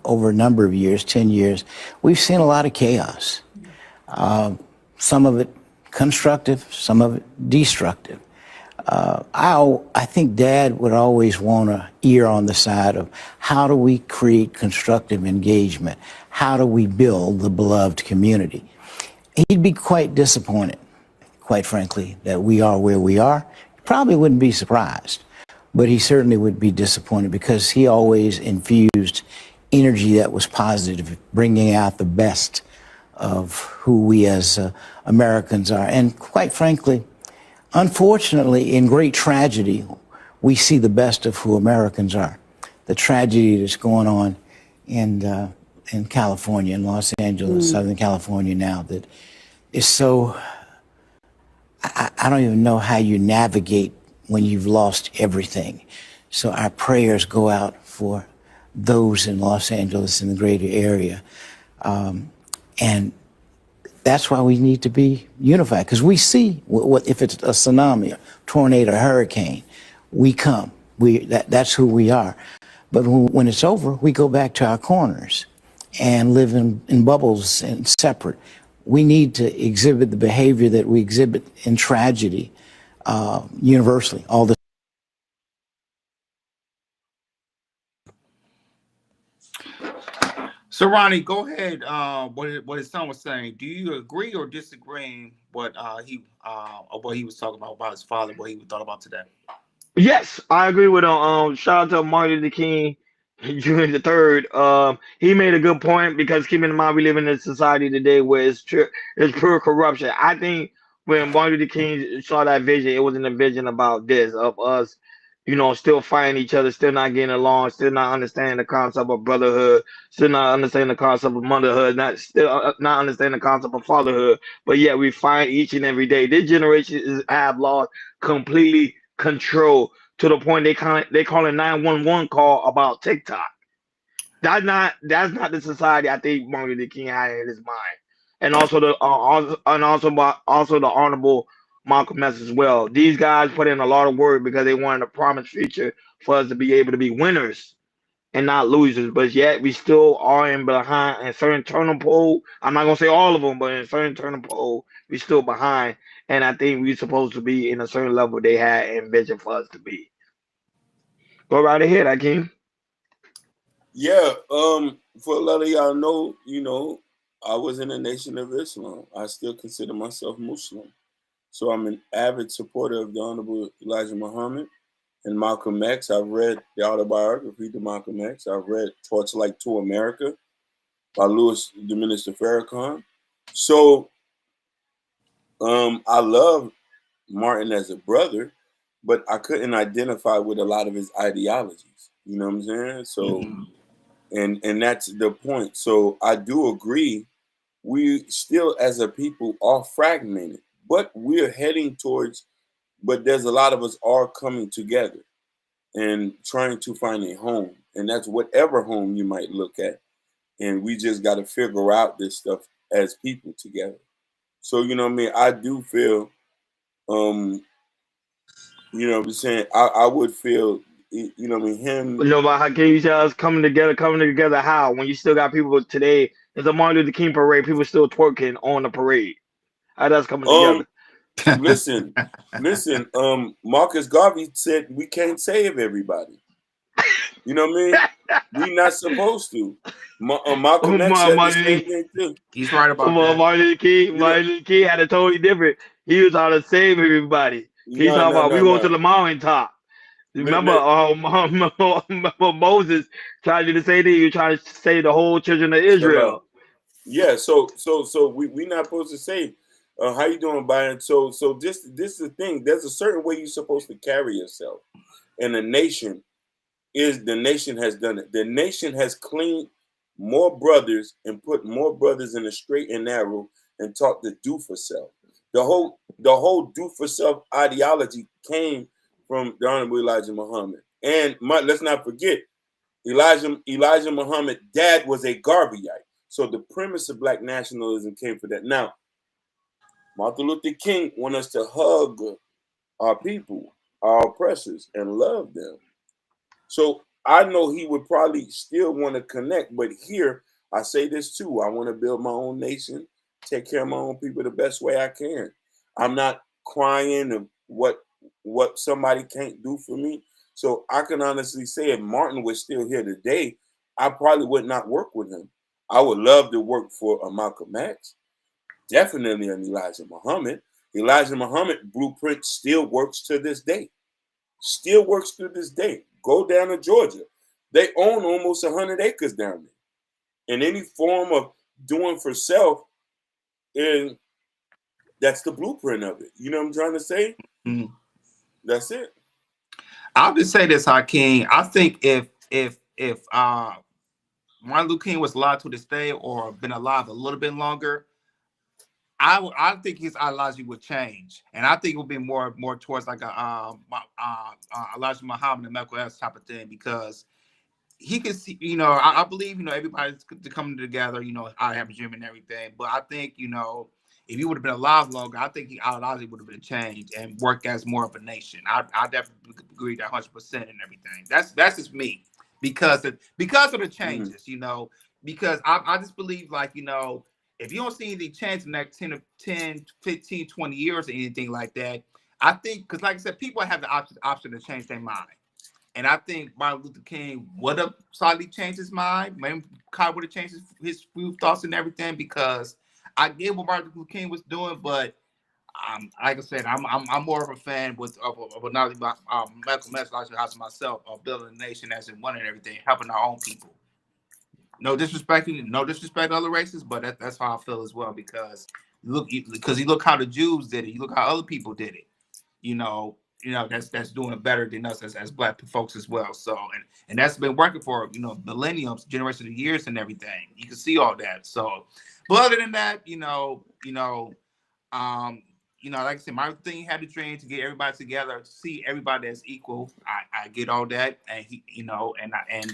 over a number of years, 10 years, we've seen a lot of chaos. Some of it constructive, some of it destructive. I think Dad would always want to err on the side of how do we create constructive engagement? How do we build the beloved community? He'd be quite disappointed, quite frankly, that we are where we are. He probably wouldn't be surprised, but he certainly would be disappointed because he always infused energy that was positive, bringing out the best of who we as Americans are. And quite frankly, unfortunately, in great tragedy, we see the best of who Americans are. The tragedy that's going on in California, in Los Angeles, Southern California now, that is so, I don't even know how you navigate when you've lost everything. So our prayers go out for those in Los Angeles and the greater area. And that's why we need to be unified, because we see what if it's a tsunami, a tornado, a hurricane, we come. That's who we are. But when it's over, we go back to our corners and live in bubbles and separate. We need to exhibit the behavior that we exhibit in tragedy universally, all the So Ronnie, go ahead. What his son was saying. Do you agree or disagree what he was talking about his father, what he thought about today? Yes, I agree with him. Shout out to Martin Luther King Jr. the third. He made a good point because keeping in mind we live in a society today where it's pure corruption. I think when Martin Luther King saw that vision, it wasn't a vision about this of us, still fighting each other, still not getting along, still not understanding the concept of brotherhood, still not understanding the concept of motherhood, not understanding the concept of fatherhood. But yet we fight each and every day. This generation have lost completely control to the point they call a 911 call about TikTok. That's not the society I think Martin Luther King had in his mind, and also the honorable Malcolm X as well. These guys put in a lot of work because they wanted a promised future for us to be able to be winners and not losers. But yet we still are behind in certain turning pole. I'm not gonna say all of them, but in certain turning pole, we still behind. And I think we're supposed to be in a certain level they had envisioned for us to be. Go right ahead, Akeem. Yeah, for a lot of y'all know, I was in the Nation of Islam. I still consider myself Muslim. So I'm an avid supporter of the Honorable Elijah Muhammad and Malcolm X. I've read the autobiography of Malcolm X. I've read Torchlight to America by Louis the Minister Farrakhan. So I love Martin as a brother, but I couldn't identify with a lot of his ideologies. You know what I'm saying? So, and that's the point. So I do agree. We still, as a people, are fragmented, but we're heading towards but there's a lot of us are coming together and trying to find a home, and that's whatever home you might look at. And we just got to figure out this stuff as people together. So, you know what I mean? I do feel, you know what I'm saying? I would feel, you know what I mean, him. No, but how can you tell us coming together how? When you still got people today, there's a Martin Luther King parade, people still twerking on the parade. How that's coming together? Listen, Marcus Garvey said we can't save everybody. You know what I mean? We're not supposed to. Malcolm X said the same thing too. He's right about that. Martin Luther King had a totally different. He was trying to save everybody. He's talking about we go to the mountaintop. Remember, remember Moses tried to do the same thing. He was trying to save the whole children of Israel. Yeah, so we not supposed to say, how you doing, Byron? So this is the thing. There's a certain way you're supposed to carry yourself, and the nation has done it. The nation has cleaned more brothers and put more brothers in the straight and narrow and taught the do for self. The whole do for self ideology came from the Honorable Elijah Muhammad. And let's not forget, Elijah Muhammad's dad was a Garveyite. So the premise of black nationalism came from that. Now, Martin Luther King wants us to hug our people, our oppressors, and love them. So I know he would probably still want to connect, but here I say this too. I want to build my own nation, take care of my own people the best way I can. I'm not crying of what somebody can't do for me. So I can honestly say if Martin was still here today, I probably would not work with him. I would love to work for a Malcolm X, definitely an Elijah Muhammad. Elijah Muhammad blueprint still works to this day. Still works to this day. Go down to Georgia. They own almost 100 acres down there. And any form of doing for self, and that's the blueprint of it. You know what I'm trying to say? Mm-hmm. That's it. I'll just say this, Hakeem. I think if Martin Luther King was alive to this day or been alive a little bit longer, I think his ideology would change, and I think it would be more towards like a Elijah Muhammad and Malcolm X type of thing, because he can see, you know, I believe, you know, everybody's coming together, you know, I have a dream and everything, but I think, you know, if he would have been alive longer, I think his ideology would have been changed and work as more of a nation. I definitely agree that 100% and everything. That's just me, because of the changes, you know, because I just believe, like, you know, if you don't see any change in the next 10, 15, 20 years or anything like that, I think, because like I said, people have the option to change their mind. And I think Martin Luther King would have slightly changed his mind. Maybe Kyle would have changed his thoughts and everything, because I get what Martin Luther King was doing, but like I said, I'm more of a fan of not Malcolm X, like myself, of building a nation as in one and everything, helping our own people. No disrespect to other races, but that's how I feel as well, because you look how the Jews did it, you look how other people did it, you know that's doing it better than us as black folks as well. So and that's been working for, you know, millenniums, generation of years and everything. You can see all that. So, but other than that, like I said, my thing had a dream to get everybody together, to see everybody as equal. I get all that, and and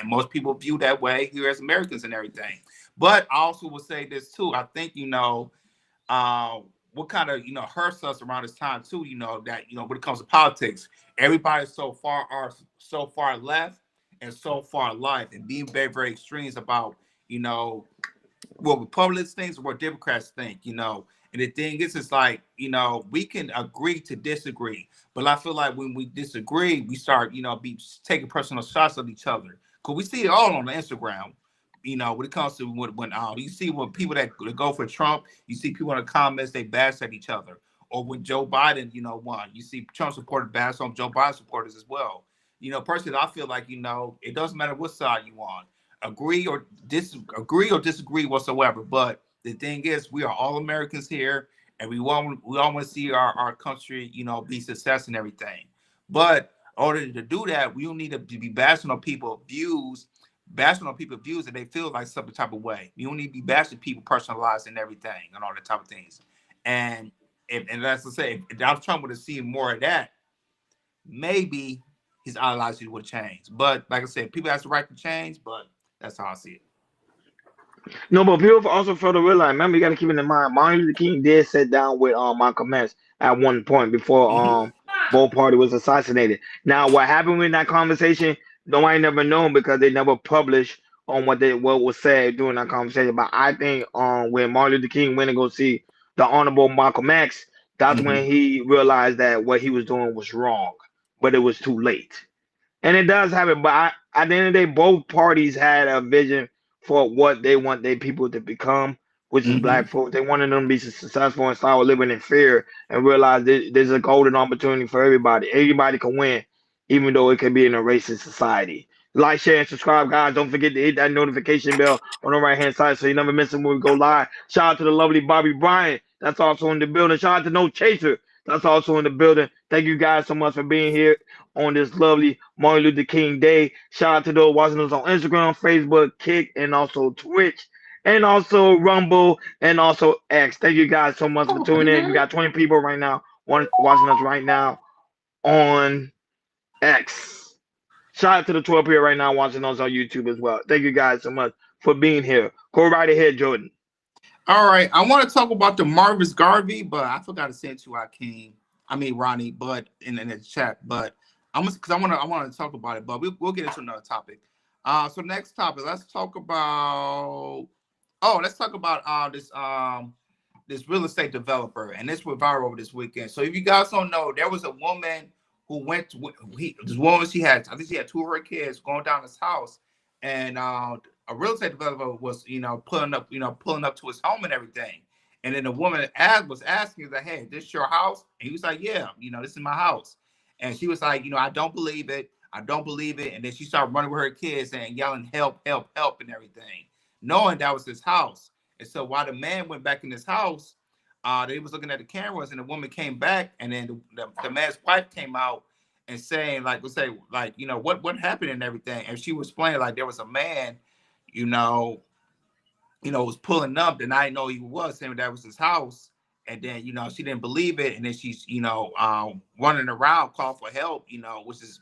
most people view that way here as Americans and everything. But I also will say this too. I think, what kind of, hurts us around this time too, that, when it comes to politics, everybody's so far left and so far right, and being very, very extremes about, what Republicans think or what Democrats think, And the thing is, it's like, we can agree to disagree, but I feel like when we disagree, we start, be taking personal shots at each other. Because we see it all on the Instagram. When it comes to when you see when people that go for Trump, you see people in the comments, they bash at each other. Or when Joe Biden, won, you see Trump supporters bash on Joe Biden supporters as well. Personally, I feel like, it doesn't matter what side you on, agree or disagree whatsoever. But the thing is, we are all Americans here, and we all want to see our country, be success and everything. But in order to do that, we don't need to be bashing on people's views that they feel like some type of way. You don't need to be bashing people, personalized and everything, and all that type of things. And and that's to say, if Donald Trump would have seen more of that, maybe his ideology would change. But like I said, people have the right to change, but that's how I see it. No, but people also fail to realize. Remember, you got to keep it in mind. Martin Luther King did sit down with Malcolm X at one point before both party was assassinated. Now, what happened in that conversation, nobody never known because they never published on what was said during that conversation. But I think when Martin Luther King went to go see the Honorable Malcolm X, that's when he realized that what he was doing was wrong, but it was too late. And it does happen. But at the end of the day, both parties had a vision for what they want their people to become, which is black folks. They wanted them to be successful and start living in fear and realize there's a golden opportunity for everybody. Everybody can win, even though it can be in a racist society. Like, share, and subscribe, guys. Don't forget to hit that notification bell on the right-hand side so you never miss it when we go live. Shout out to the lovely Bobby Bryant. That's also in the building. Shout out to No Chaser. That's also in the building. Thank you guys so much for being here on this lovely Martin Luther King Day. Shout out to those watching us on Instagram, Facebook, Kick, and also Twitch, and also Rumble, and also X. Thank you guys so much for tuning in. We got 20 people right now watching us right now on X. Shout out to the 12 people right now watching us on YouTube as well. Thank you guys so much for being here. Go right ahead, Jordan. All right, I want to talk about the Marvis Garvey, but I forgot to say it to Hakeem. I mean Ronnie, but in the chat. But I want to talk about it, but we'll get into another topic. So next topic, let's talk about this real estate developer, and this went viral over this weekend. So if you guys don't know, there was a woman who went to this woman. I think she had 2 of her kids going down his house, and a real estate developer was, pulling up to his home and everything. And then the woman was asking, like, hey, this your house? And he was like, yeah, this is my house. And she was like, I don't believe it. I don't believe it. And then she started running with her kids and yelling, help, help, help, and everything, knowing that was his house. And so while the man went back in his house, they was looking at the cameras, and the woman came back, and then the man's wife came out and saying, what happened and everything. And she was explaining, like, there was a man, was pulling up, and I didn't know he was, saying that was his house. And then, she didn't believe it. And then she's, running around, calling for help, which is,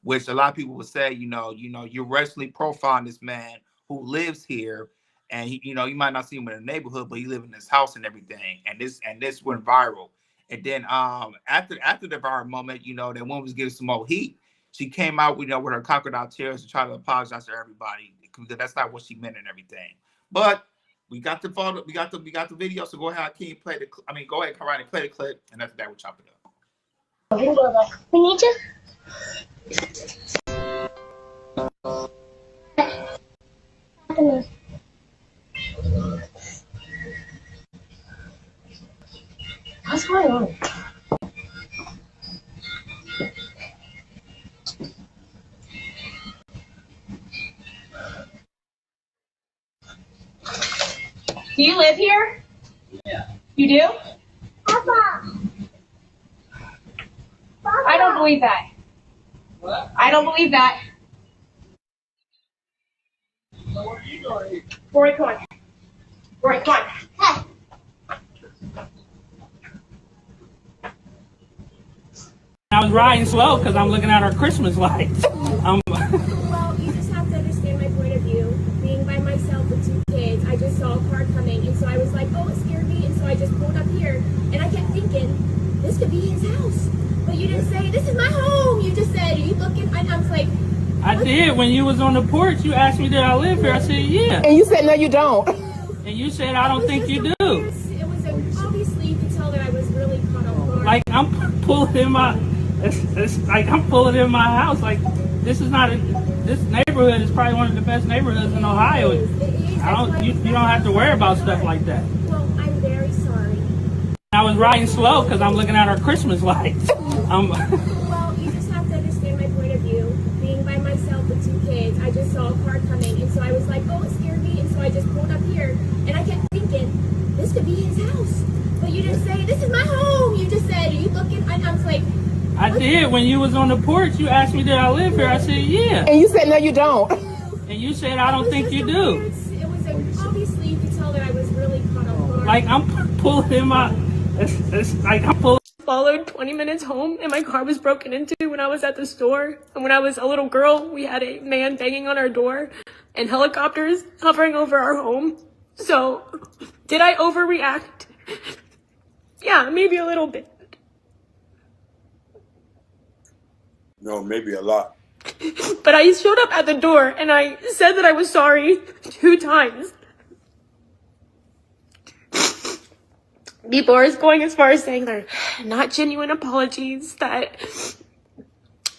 which a lot of people would say, you're racially profiling this man who lives here. And, you might not see him in the neighborhood, but he lives in his house and everything. And this went viral. And then after the viral moment, that woman was getting some more heat. She came out, with her crocodile tears to try to apologize to everybody, because that's not what she meant and everything. But we got the photo, we got the video. So go ahead, Hakeem, play the. Go ahead, Karani, play the clip, and after that, we'll chop it up. We need to. What's going on? Do you live here? Yeah. You do? Papa. I don't believe that. What? I don't believe that. So what are you doing here? Rory, come on. Rory, come on. Hey. I was riding slow because I'm looking at our Christmas lights. Well, you just have to understand my point of view. Being by myself with 2 kids, I just saw a car coming, and so I was like, oh, it scared me, and so I just pulled up here, and I kept thinking, this could be his house. But you didn't say, this is my home. You just said, are you looking? And I was like, I did. When you was on the porch, you asked me, did I live here? I said, yeah. And you said, no, you don't. And you said, I don't think you do. It was obviously, you could tell that I was really caught off guard. Like, I'm pulling in my... It's like I'm pulling in my house. Like, this is not this neighborhood is probably one of the best neighborhoods in Ohio. You don't have to worry about stuff like that. Well, I'm very sorry. I was riding slow because I'm looking at our Christmas lights. Well, you just have to understand my point of view. Being by myself with 2 kids, I just saw a car coming, and so I was like, oh, it scared me, and so I just pulled up here, and I kept thinking, this could be his house. But you didn't say, this is my home. You just said, are you looking? And I was like, I did. When you was on the porch, you asked me, did I live here? I said, yeah. And you said, no, you don't. And you said, I don't think you do. It was obviously, you could tell that I was really caught off guard. Like, I'm pulling in my... It's like I'm full. Followed 20 minutes home and my car was broken into when I was at the store. And when I was a little girl, we had a man banging on our door and helicopters hovering over our home. So, did I overreact? Yeah, maybe a little bit. No, maybe a lot. But I showed up at the door and I said that I was sorry 2 times. People are going as far as saying they're not genuine apologies, that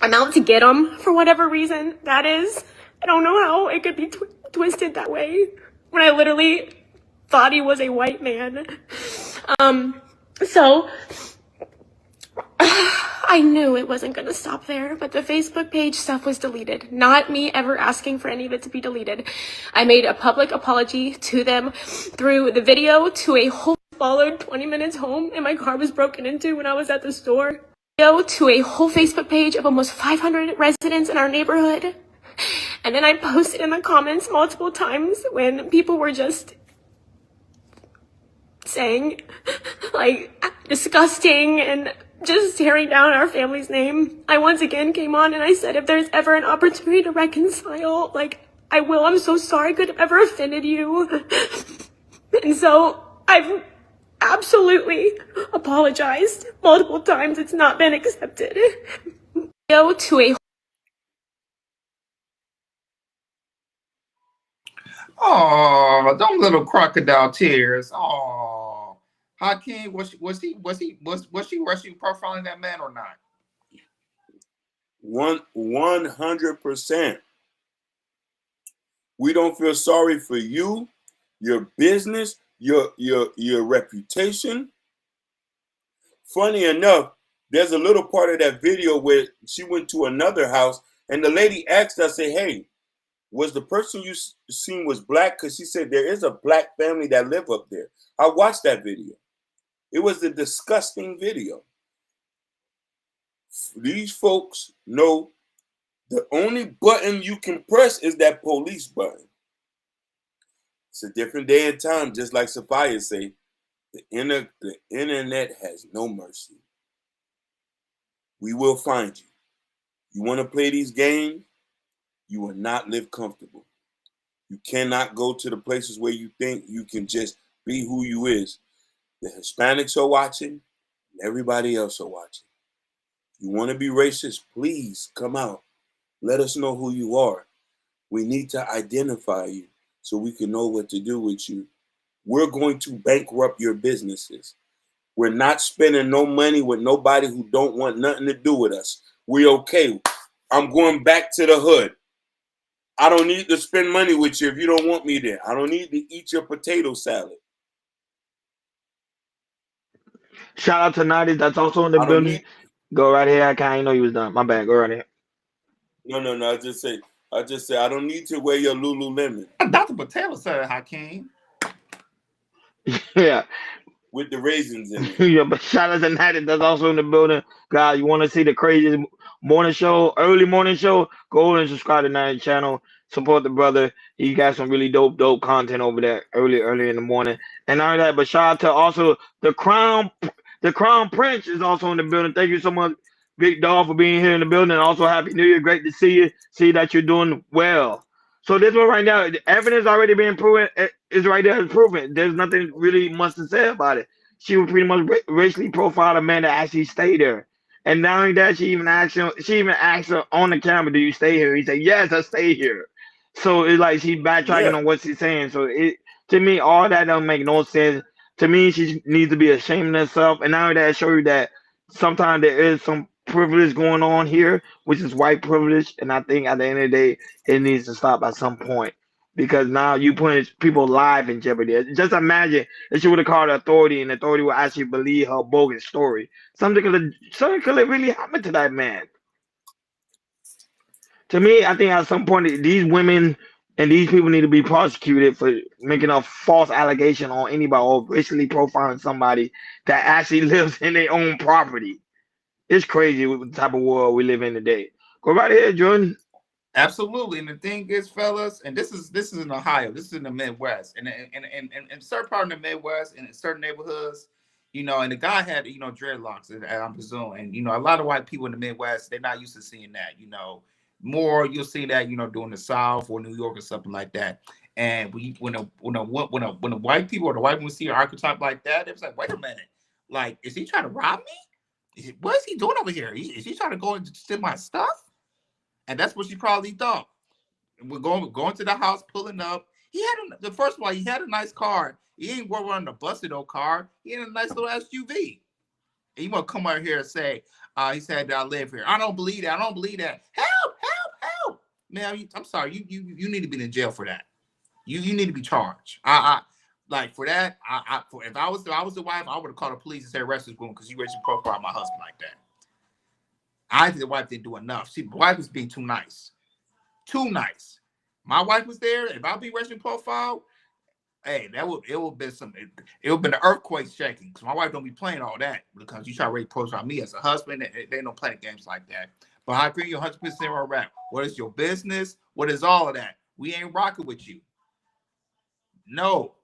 I'm out to get them for whatever reason that is. I don't know how it could be twisted that way when I literally thought he was a white man. So I knew it wasn't going to stop there, but the Facebook page stuff was deleted. Not me ever asking for any of it to be deleted. I made a public apology to them through the video to a whole followed 20 minutes home and my car was broken into when I was at the store. To a whole Facebook page of almost 500 residents in our neighborhood. And then I posted in the comments multiple times when people were just saying like disgusting and just tearing down our family's name. I once again came on and I said, if there's ever an opportunity to reconcile, like I will. I'm so sorry I could have ever offended you. And so I've absolutely apologized multiple times. It's not been accepted. Go to a Oh, them little crocodile tears. Oh, Hakeem, was she profiling that man or not? 100%. We don't feel sorry for you, your business, your reputation. Funny enough, there's a little part of that video where she went to another house and the lady asked us, say, hey, was the person you seen was black? Because she said there is a black family that live up there. I watched that video. It was a disgusting video. These folks know the only button you can press is that police button. It's a different day and time, just like Sophia say. The internet has no mercy. We will find you. You want to play these games? You will not live comfortable. You cannot go to the places where you think you can just be who you is. The Hispanics are watching, and everybody else are watching. If you want to be racist, please come out. Let us know who you are. We need to identify you so we can know what to do with you. We're going to bankrupt your businesses. We're not spending no money with nobody who don't want nothing to do with us. We're okay. I'm going back to the hood. I don't need to spend money with you if you don't want me there. I don't need to eat your potato salad. Shout out to 90s. That's also in the building. Go right here. I can't know you was done. My bad. Go right here. No. I just say I don't need to wear your Lululemon. Dr. Potato salad, Hakeem. Yeah. With the raisins in it. Yeah, but shout out to 90s. That's also in the building. God, you want to see the craziest morning show, early morning show? Go and subscribe to 90s channel. Support the brother. He got some really dope content over there early in the morning. And not only that, but shout out to also the Crown Prince is also in the building. Thank you so much, Big Dog, for being here in the building. Also, Happy New Year. Great to see you. See that you're doing well. So this one right now, the evidence already being proven is right there. It's proven. There's nothing really much to say about it. She was pretty much racially profiled a man that actually stayed there. And not only that, she even asked her on the camera, "Do you stay here?" He said, "Yes, I stay here." So it's like she's backtracking on what she's saying. So to me, all that don't make no sense. To me, she needs to be ashamed of herself. And not only that, show you that sometimes there is some privilege going on here, which is white privilege. And I think at the end of the day, it needs to stop at some point. Because now you put people's lives in jeopardy. Just imagine if she would have called the authority and the authority would actually believe her bogus story. Something could have really happened to that man. To me, I think at some point these women and these people need to be prosecuted for making a false allegation on anybody or racially profiling somebody that actually lives in their own property. It's crazy with the type of world we live in today. Go right ahead, Jordan. Absolutely, and the thing is, fellas, and this is in Ohio. This is in the Midwest, and in certain part of the Midwest, and in certain neighborhoods, You know, and the guy had, you know, dreadlocks, I'm presuming. And, you know, a lot of white people in the Midwest, they're not used to seeing that, you know. More you'll see that, you know, doing the South or New York or something like that. And when the white people or the white women see an archetype like that, it was like, wait a minute, like, is he trying to rob me? What is he doing over here? Is he trying to go and steal my stuff? And that's what she probably thought. We're going to the house, pulling up. He had first of all, he had a nice car. He ain't running a busted old car. He had a nice little SUV. And you want to come out here and say, he said that I live here. I don't believe that. I don't believe that. Help, help, help. Man, I'm sorry. You need to be in jail for that. You need to be charged. Like for that, if I was the wife, I would have called the police and said arrest this woman because you raised your profile on my husband like that. I think the wife didn't do enough. See, the wife was being too nice. Too nice. My wife was there. If I be raising profile, hey, it would have been an earthquake shaking. Because my wife don't be playing all that because you try to raise profile on me as a husband. They don't play games like that. But I agree, you're 100% right. What is your business? What is all of that? We ain't rocking with you. No.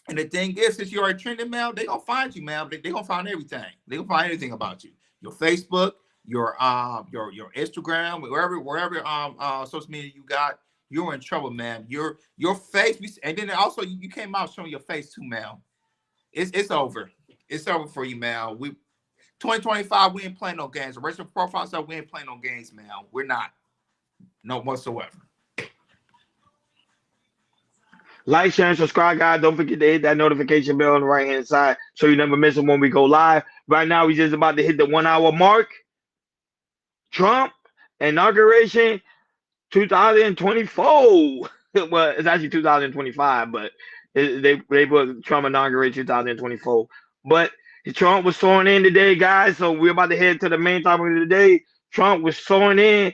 And the thing is, since you're a trending male, they gonna find you, man. They gonna find everything. They gonna find anything about you. Your Facebook, your Instagram, wherever social media you got, you're in trouble, man. Your face, and then also you came out showing your face too, man. It's over. It's over for you, man. 2025, we ain't playing no games. The racial profile stuff, we ain't playing no games, man. We're not. No whatsoever. Like, share, and subscribe, guys. Don't forget to hit that notification bell on the right-hand side so you never miss it when we go live. Right now, we just about to hit the 1 hour mark. Trump inauguration 2024. Well, it's actually 2025, but they put Trump inauguration 2024. But Trump was sworn in today, guys. So we're about to head to the main topic of the day. Trump was sworn in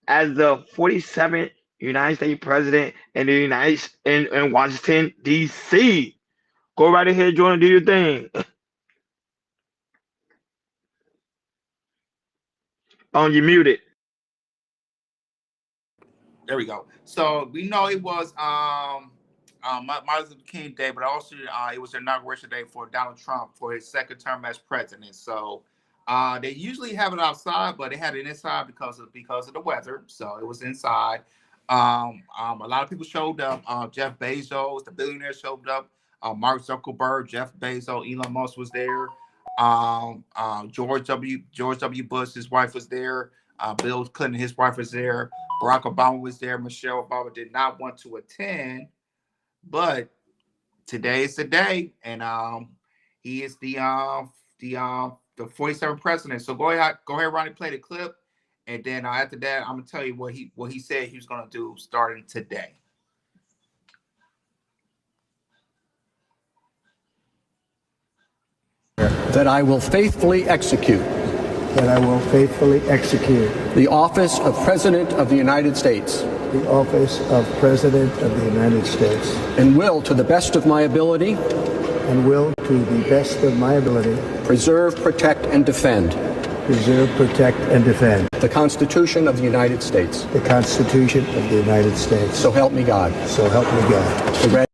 as the 47th United States president in Washington, D.C. Go right ahead, Jordan. Do your thing. You muted. There we go. So we know it was Martin Luther King Day, but also it was the inauguration day for Donald Trump for his second term as president. So they usually have it outside, but they had it inside because of the weather. So it was inside. A lot of people showed up. Jeff Bezos, the billionaire, showed up. Mark Zuckerberg, Jeff Bezos, Elon Musk was there. George W. Bush, his wife was there. Bill Clinton, his wife was there. Barack Obama was there. Michelle Obama did not want to attend, but today is the day, and he is the 47th president. So go ahead, Ronnie, play the clip. And then after that, I'm gonna tell you what he said he was gonna do starting today. That I will faithfully execute. That I will faithfully execute. The office of President of the United States. The office of President of the United States. And will, to the best of my ability. And will, to the best of my ability. Preserve, protect, and defend. Preserve, protect, and defend. The Constitution of the United States. The Constitution of the United States. So help me God. So help me God.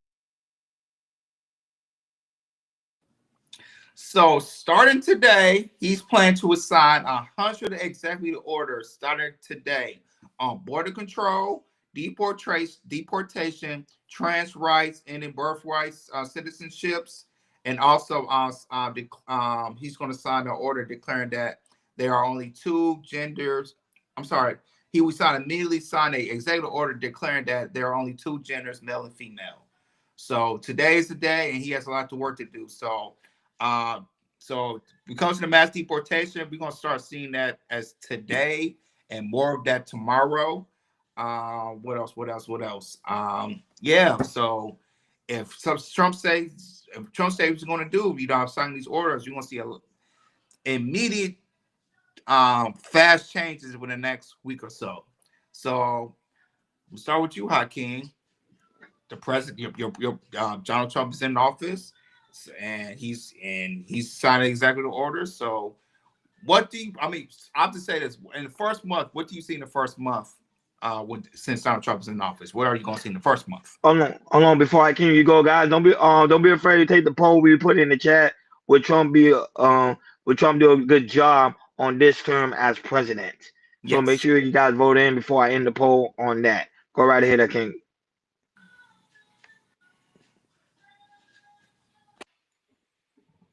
So starting today, he's planning to assign 100 executive orders starting today on border control, deportation, trans rights, ending birthrights, citizenships, and also he's going to sign an order declaring that there are only two genders. I'm sorry. He will immediately sign an executive order declaring that there are only two genders, male and female. So today is the day, and he has a lot of work to do. So because of the mass deportation, we're going to start seeing that as today and more of that tomorrow. What else? Yeah. So if Trump says he's going to do, signing these orders, you're going to see an immediate fast changes within the next week or so. So we'll start with you, Hakeem. The president, your Donald Trump is in office, and he's signing executive orders. So what do you? I have to say this: in the first month, what do you see in the first month? Since Donald Trump is in office, what are you going to see in the first month? Hold on. Before Hakeem, you go, guys. Don't be afraid to take the poll we put in the chat. would Trump do a good job on this term as president? So make Yes. sure you guys vote in before I end the poll on that. Go right ahead, King.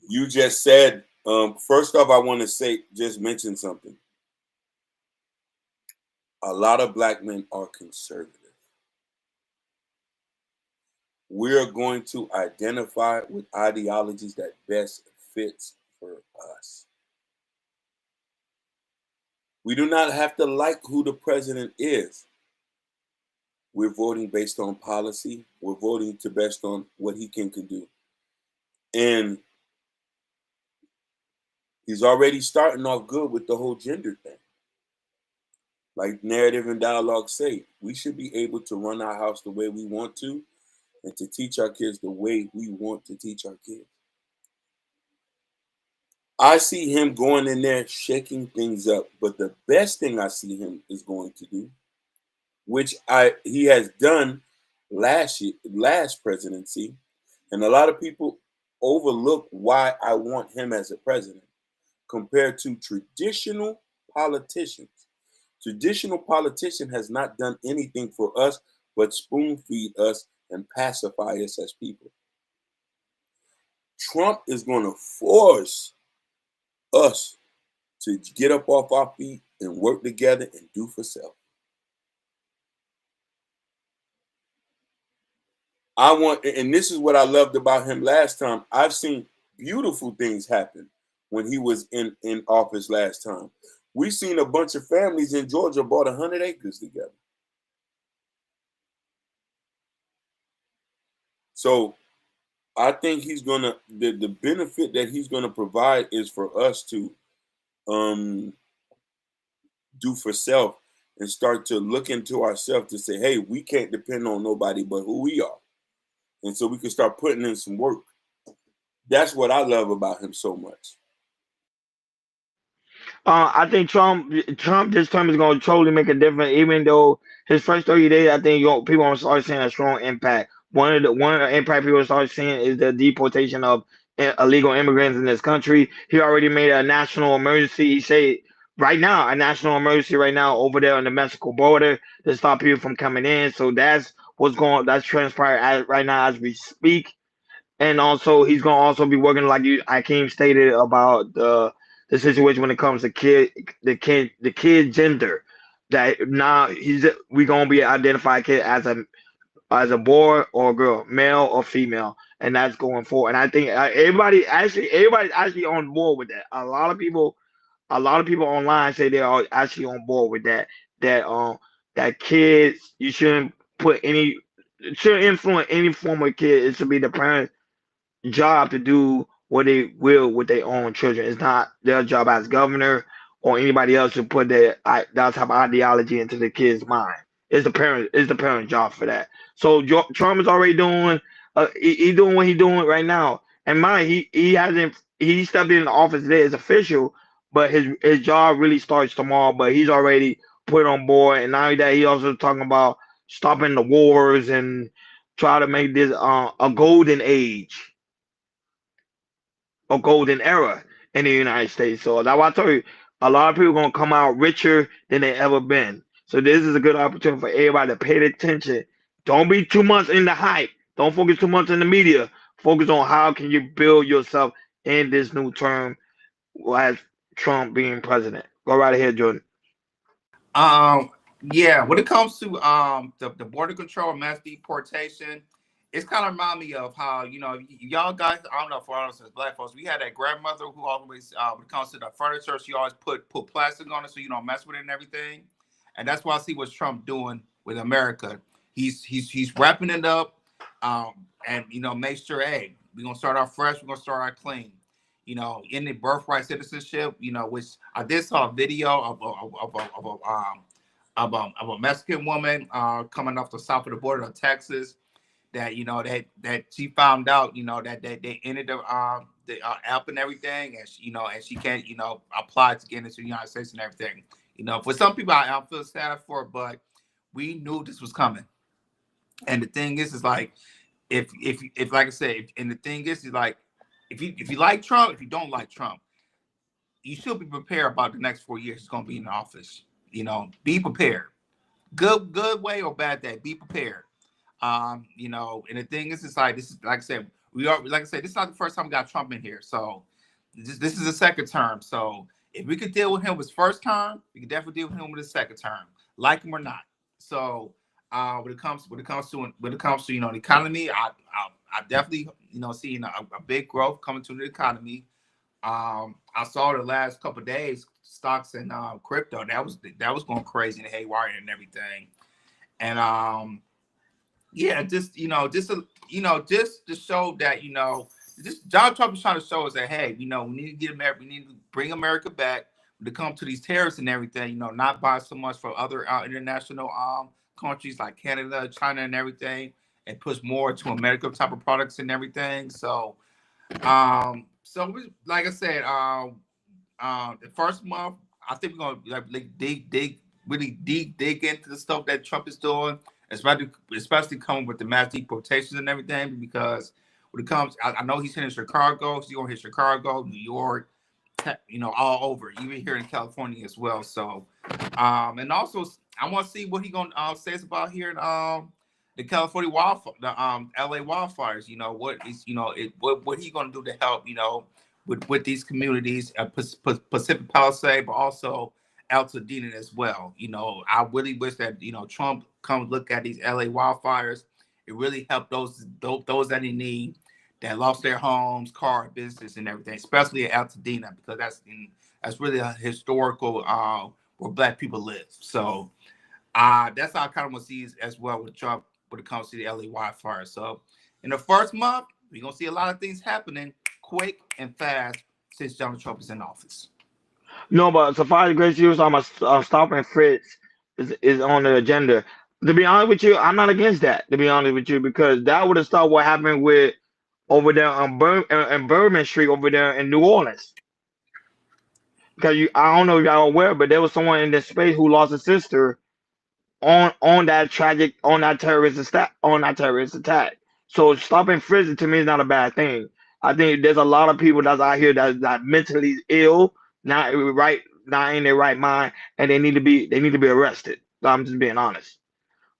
You just said, first off, I want to mention something. A lot of black men are conservative. We're going to identify with ideologies that best fits for us. We do not have to like who the president is. We're voting based on policy. We're voting based on what he can do. And he's already starting off good with the whole gender thing. Like narrative and dialogue say, we should be able to run our house the way we want to and to teach our kids the way we want to teach our kids. I see him going in there, shaking things up. But the best thing I see him is going to do, which he has done last presidency, and a lot of people overlook why I want him as a president compared to traditional politicians. Traditional politician has not done anything for us but spoon feed us and pacify us as people. Trump is going to force us to get up off our feet and work together and do for self. And this is what I loved about him last time. I've seen beautiful things happen when he was in office last time. We've seen a bunch of families in Georgia bought 100 acres together. So I think the benefit that he's gonna provide is for us to do for self and start to look into ourselves to say, hey, we can't depend on nobody but who we are. And so we can start putting in some work. That's what I love about him so much. I think Trump this term is going to totally make a difference. Even though his first 30 days, I think people will start seeing a strong impact. One of the impact people start seeing is the deportation of illegal immigrants in this country. He already made a national emergency. He said right now a national emergency right now over there on the Mexico border to stop people from coming in. So that's that's transpiring right now as we speak. And also he's going to also be working like Akeem stated about the situation when it comes to the kid gender, that now we gonna be identified kid as a boy or a girl, male or female, and that's going forward. And I think everybody's actually on board with that. A lot of people online say they are actually on board with that. That kids, you shouldn't influence any form of kid. It should be the parents' job to do what they will with their own children. It's not their job as governor or anybody else to put that type of ideology into the kid's mind. It's the parent's job for that. So Trump is already doing he doing what he's doing right now. And he stepped in the office today as official, but his job really starts tomorrow. But he's already put on board, and not only that, he also talking about stopping the wars and try to make this a golden age. A golden era in the United States. So that's why I told you, a lot of people are gonna come out richer than they ever been. So this is a good opportunity for everybody to pay attention. Don't be too much in the hype. Don't focus too much in the media. Focus on how can you build yourself in this new term as Trump being president. Go right ahead, Jordan. Yeah, when it comes to the border control, mass deportation, it's kind of remind me of how, y'all guys, I don't know, for us as black folks, we had that grandmother who always, when it comes to the furniture, she always put plastic on it so you don't mess with it and everything. And that's why I see what Trump doing with America. He's wrapping it up, and make sure, hey, we're gonna start out fresh, we're gonna start out clean. In the birthright citizenship, which I did saw a video of a Mexican woman coming off the south of the border of Texas. That that she found out that they ended the app and everything, and she can't apply to get into the United States and everything. For some people I feel sad for, but we knew this was coming. And the thing is like if like I said, and the thing is like if you like Trump, if you don't like Trump, you should be prepared about the next 4 years he's going to be in office. You know, be prepared. Good way or bad day, be prepared. You know, and the thing is, it's like, this is, like I said, this is not the first time we got Trump in here. So this is the second term. So if we could deal with him with his first term, we can definitely deal with him with his second term, like him or not. So when it comes to you know, the economy, I definitely, you know, seeing a big growth coming to the economy. I saw the last couple of days stocks and crypto that was going crazy and haywire and everything. And yeah, just to show that, you know, just Donald Trump is trying to show us that, hey, you know, we need to get America, we need to bring America back to come to these terrorists and everything, you know, not buy so much from other international countries like Canada, China and everything, and push more to American type of products and everything. So like I said, the first month, I think we're gonna really dig into the stuff that Trump is doing, especially coming with the mass deportations and everything. Because when it comes, I know he's hitting Chicago, so he's gonna hit Chicago, New York, you know, all over, even here in California as well. So, and also I want to see what he gonna say about here in the California wildfire, the LA wildfires. You know, what he gonna do to help, you know, with these communities, Pacific Palisades, but also Altadena as well. You know, I really wish that, you know, Trump come look at these LA wildfires. It really helped those that in need, that lost their homes, car, business, and everything, especially at Altadena, because that's really a historical where Black people live. So that's how I kind of want to see as well with Trump when it comes to the LA wildfire. So in the first month, we're gonna see a lot of things happening quick and fast since Donald Trump is in office. No, but Safari Grace, you was talking about Stop and Fritz is on the agenda. To be honest with you, I'm not against that, to be honest with you, because that would have stopped what happened with over there on Bourbon Street over there in New Orleans. Because I don't know if y'all are aware, but there was someone in this space who lost a sister on that terrorist attack. So stopping Fritz to me is not a bad thing. I think there's a lot of people that's out here that mentally ill, not in their right mind, and they need to be arrested. So I'm just being honest.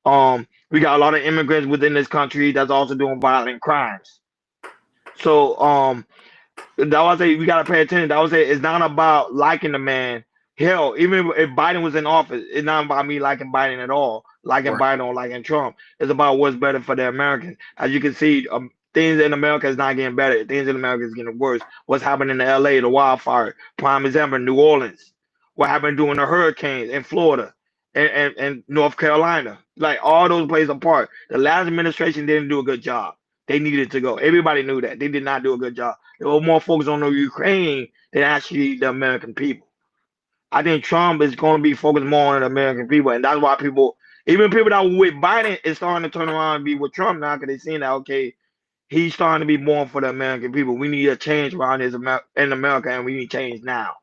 We got a lot of immigrants within this country that's also doing violent crimes. So that was we gotta pay attention. That was it's not about liking the man. Hell, even if Biden was in office, it's not about me liking Biden at all. Liking Biden or liking Trump. It's about what's better for the Americans. As you can see, things in America is not getting better. Things in America is getting worse. What's happening in LA, the wildfire, prime example, New Orleans. What happened during the hurricanes in Florida and North Carolina. Like all those plays apart. The last administration didn't do a good job. They needed to go. Everybody knew that. They did not do a good job. They were more focused on the Ukraine than actually the American people. I think Trump is going to be focused more on the American people. And that's why even people that were with Biden is starting to turn around and be with Trump now, because they're seeing that, okay, he's starting to be more for the American people. We need a change around this in America, and we need change now.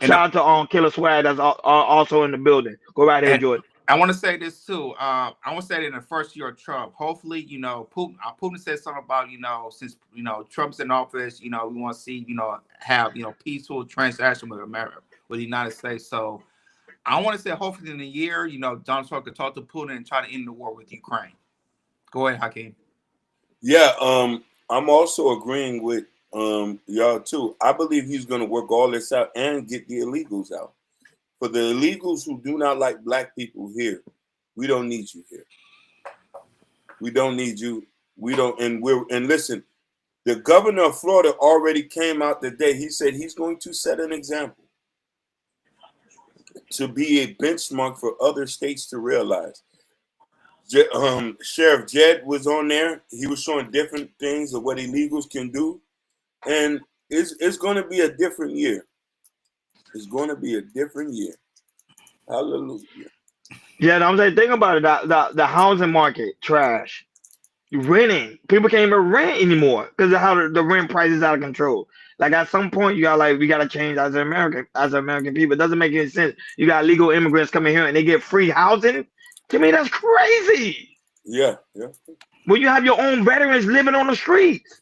And shout out to Killer Swag that's also in the building. Go right ahead, Jordan. I want to say this too. I want to say that in the first year of Trump, hopefully, you know, Putin said something about, you know, since, you know, Trump's in office, you know, we want to see, you know, have, you know, peaceful transaction with America, with the United States. So I want to say hopefully in a year, you know, Donald Trump could talk to Putin and try to end the war with Ukraine. Go ahead, Hakeem. Yeah, I'm also agreeing with y'all too. I believe he's going to work all this out and get the illegals out. For the illegals who do not like Black people here, we don't need you here. We don't need you. We don't. And listen, the governor of Florida already came out today. He said he's going to set an example to be a benchmark for other states to realize. Sheriff Jed was on there. He was showing different things of what illegals can do. And it's going to be a different year. It's going to be a different year. Hallelujah. Yeah, I'm saying, think about it. The housing market, trash. Renting. People can't even rent anymore because of how the rent price is out of control. Like at some point, we got to change as American people. It doesn't make any sense. You got legal immigrants coming here and they get free housing. To me, that's crazy. Yeah. Well, you have your own veterans living on the streets.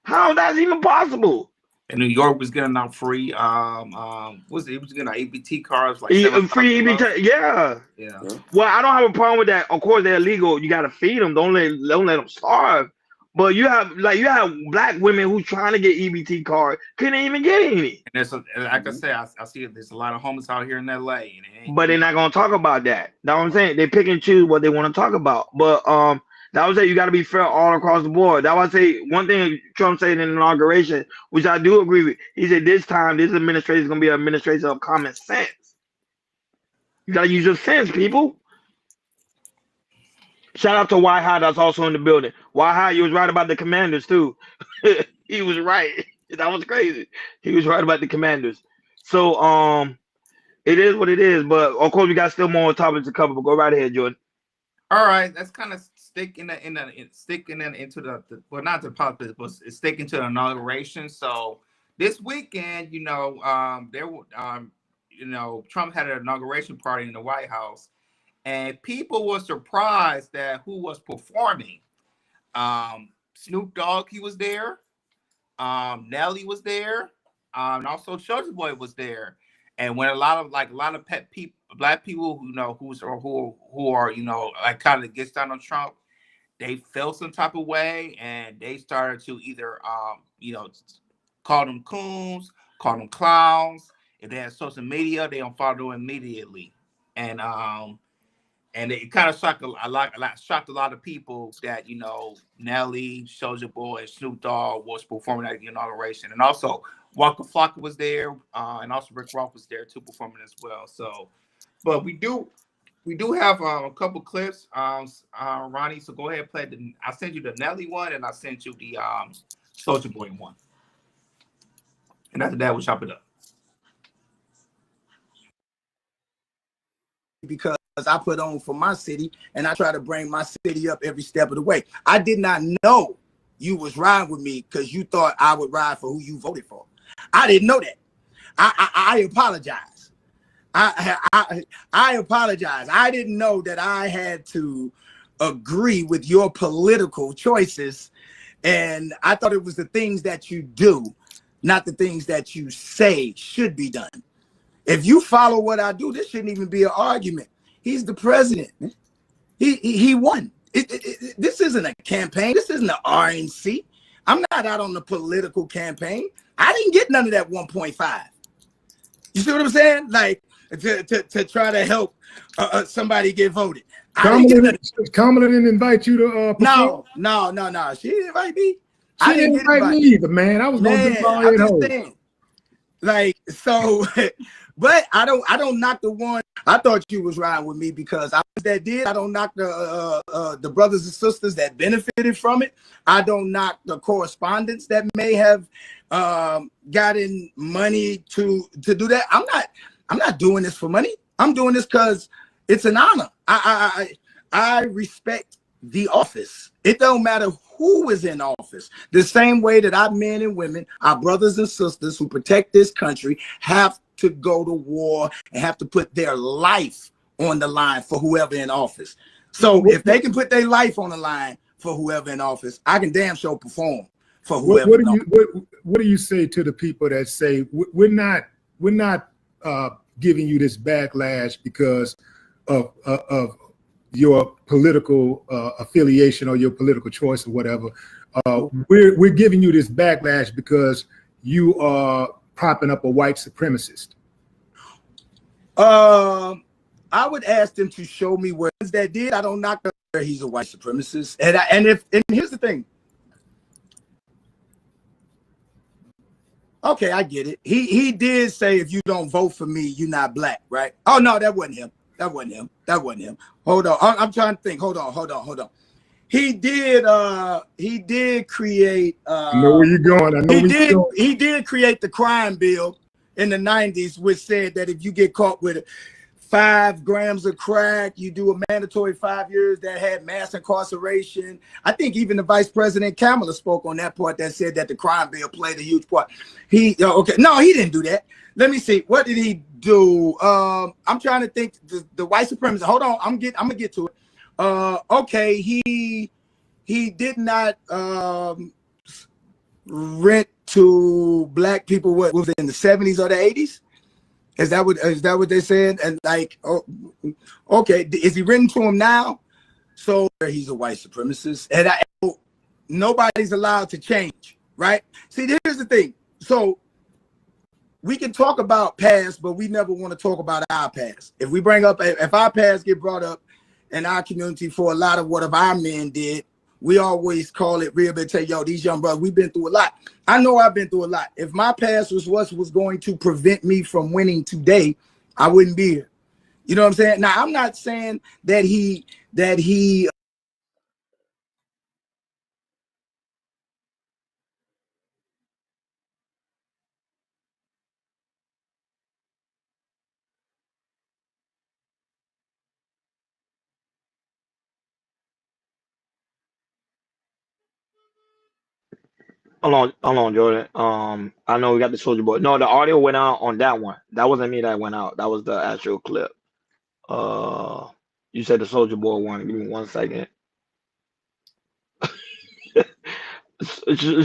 How that's even possible? And New York was getting out free. Was it? It was getting out ABT cards like Free EBT. Yeah. Yeah. Well, I don't have a problem with that. Of course, they're illegal. You got to feed them. Don't let them starve. But you have black women who trying to get EBT card couldn't even get any. And like I said, I see there's a lot of homeless out here in LA. But they're not gonna talk about that. That's what I'm saying. They pick and choose what they want to talk about. But that was it. You got to be fair all across the board. That was say one thing Trump said in the inauguration, which I do agree with. He said this time this administration is gonna be an administration of common sense. You gotta use your sense, people. Shout out to White High that's also in the building. White High, you was right about the Commanders too. He was right. That was crazy. He was right about the Commanders. So it is what it is. But of course we got still more topics to cover. But go right ahead, Jordan. All right, that's kind of sticking into the well, not the politics, but it's sticking to the inauguration. So this weekend, Trump had an inauguration party in the White House. And people were surprised that who was performing. Snoop Dogg, he was there. Nelly was there. And also Soulja Boy was there. And when a lot of black people who are like kind of gets down on Trump, they felt some type of way, and they started to either call them coons, call them clowns. If they had social media, they don't follow them immediately. And it kind of shocked a lot of people that Nelly, Soulja Boy, and Snoop Dogg was performing at the inauguration, and also Waka Flocka was there, and also Rick Ross was there too performing as well. So, but we do have a couple clips, Ronnie. So go ahead and play I sent you the Nelly one, and I sent you the Soulja Boy one, and after that we'll chop it up. Because I put on for my city, and I try to bring my city up every step of the way. I did not know you was riding with me because you thought I would ride for who you voted for. I didn't know that. I apologize. I apologize. I didn't know that I had to agree with your political choices, and I thought it was the things that you do, not the things that you say should be done. If you follow what I do, this shouldn't even be an argument. He's the president. He won. This isn't a campaign. This isn't an RNC. I'm not out on the political campaign. I didn't get none of that 1.5. You see what I'm saying? Like to try to help somebody get voted. Kamala didn't invite you to No. She didn't invite me. She didn't invite me either, man. I was going to do all at home. Like, so, but I don't knock the one. I thought you was riding with me because I was that did. I don't knock the brothers and sisters that benefited from it. I don't knock the correspondents that may have gotten money to do that. I'm not doing this for money. I'm doing this because it's an honor. I respect the office. It don't matter who is in office. The same way that our men and women, our brothers and sisters who protect this country have to go to war and have to put their life on the line for whoever in office. So if they can put their life on the line for whoever in office, I can damn sure perform for whoever. What do you say to the people that say we're not giving you this backlash because of your political affiliation or your political choice or whatever? We're giving you this backlash because you are propping up a white supremacist. I would ask them to show me where that did. I don't knock where he's a white supremacist. And here's the thing. Okay, I get it. He did say if you don't vote for me, you're not black, right? Oh no, that wasn't him. That wasn't him. Hold on. I'm trying to think. Hold on. He did create I know where you're going. He did create the crime bill in the 90s, which said that if you get caught with 5 grams of crack, you do a mandatory 5 years. That had mass incarceration. I think even the Vice President Kamala spoke on that part that said that the crime bill played a huge part. No, he didn't do that. Let me see. What did he do? I'm trying to think. The white supremacist. Hold on. I'm gonna get to it. Okay. He did not. rent to black people? What was it, in the 70s or the 80s? Is that what they said? And like, oh, okay, is he written to him now? So he's a white supremacist, and nobody's allowed to change, right? See, here's the thing. So we can talk about past, but we never want to talk about our past. If we bring up, if our past get brought up in our community for a lot of what our men did, we always call it rehabilitate. Yo, these young brothers, we've been through a lot. I know I've been through a lot. If my past was what was going to prevent me from winning today, I wouldn't be here. You know what I'm saying? Now, I'm not saying that he Hold on, Jordan. I know we got the Soldier Boy. No, the audio went out on that one. That wasn't me that went out. That was the actual clip. You said the Soldier Boy one. Give me 1 second.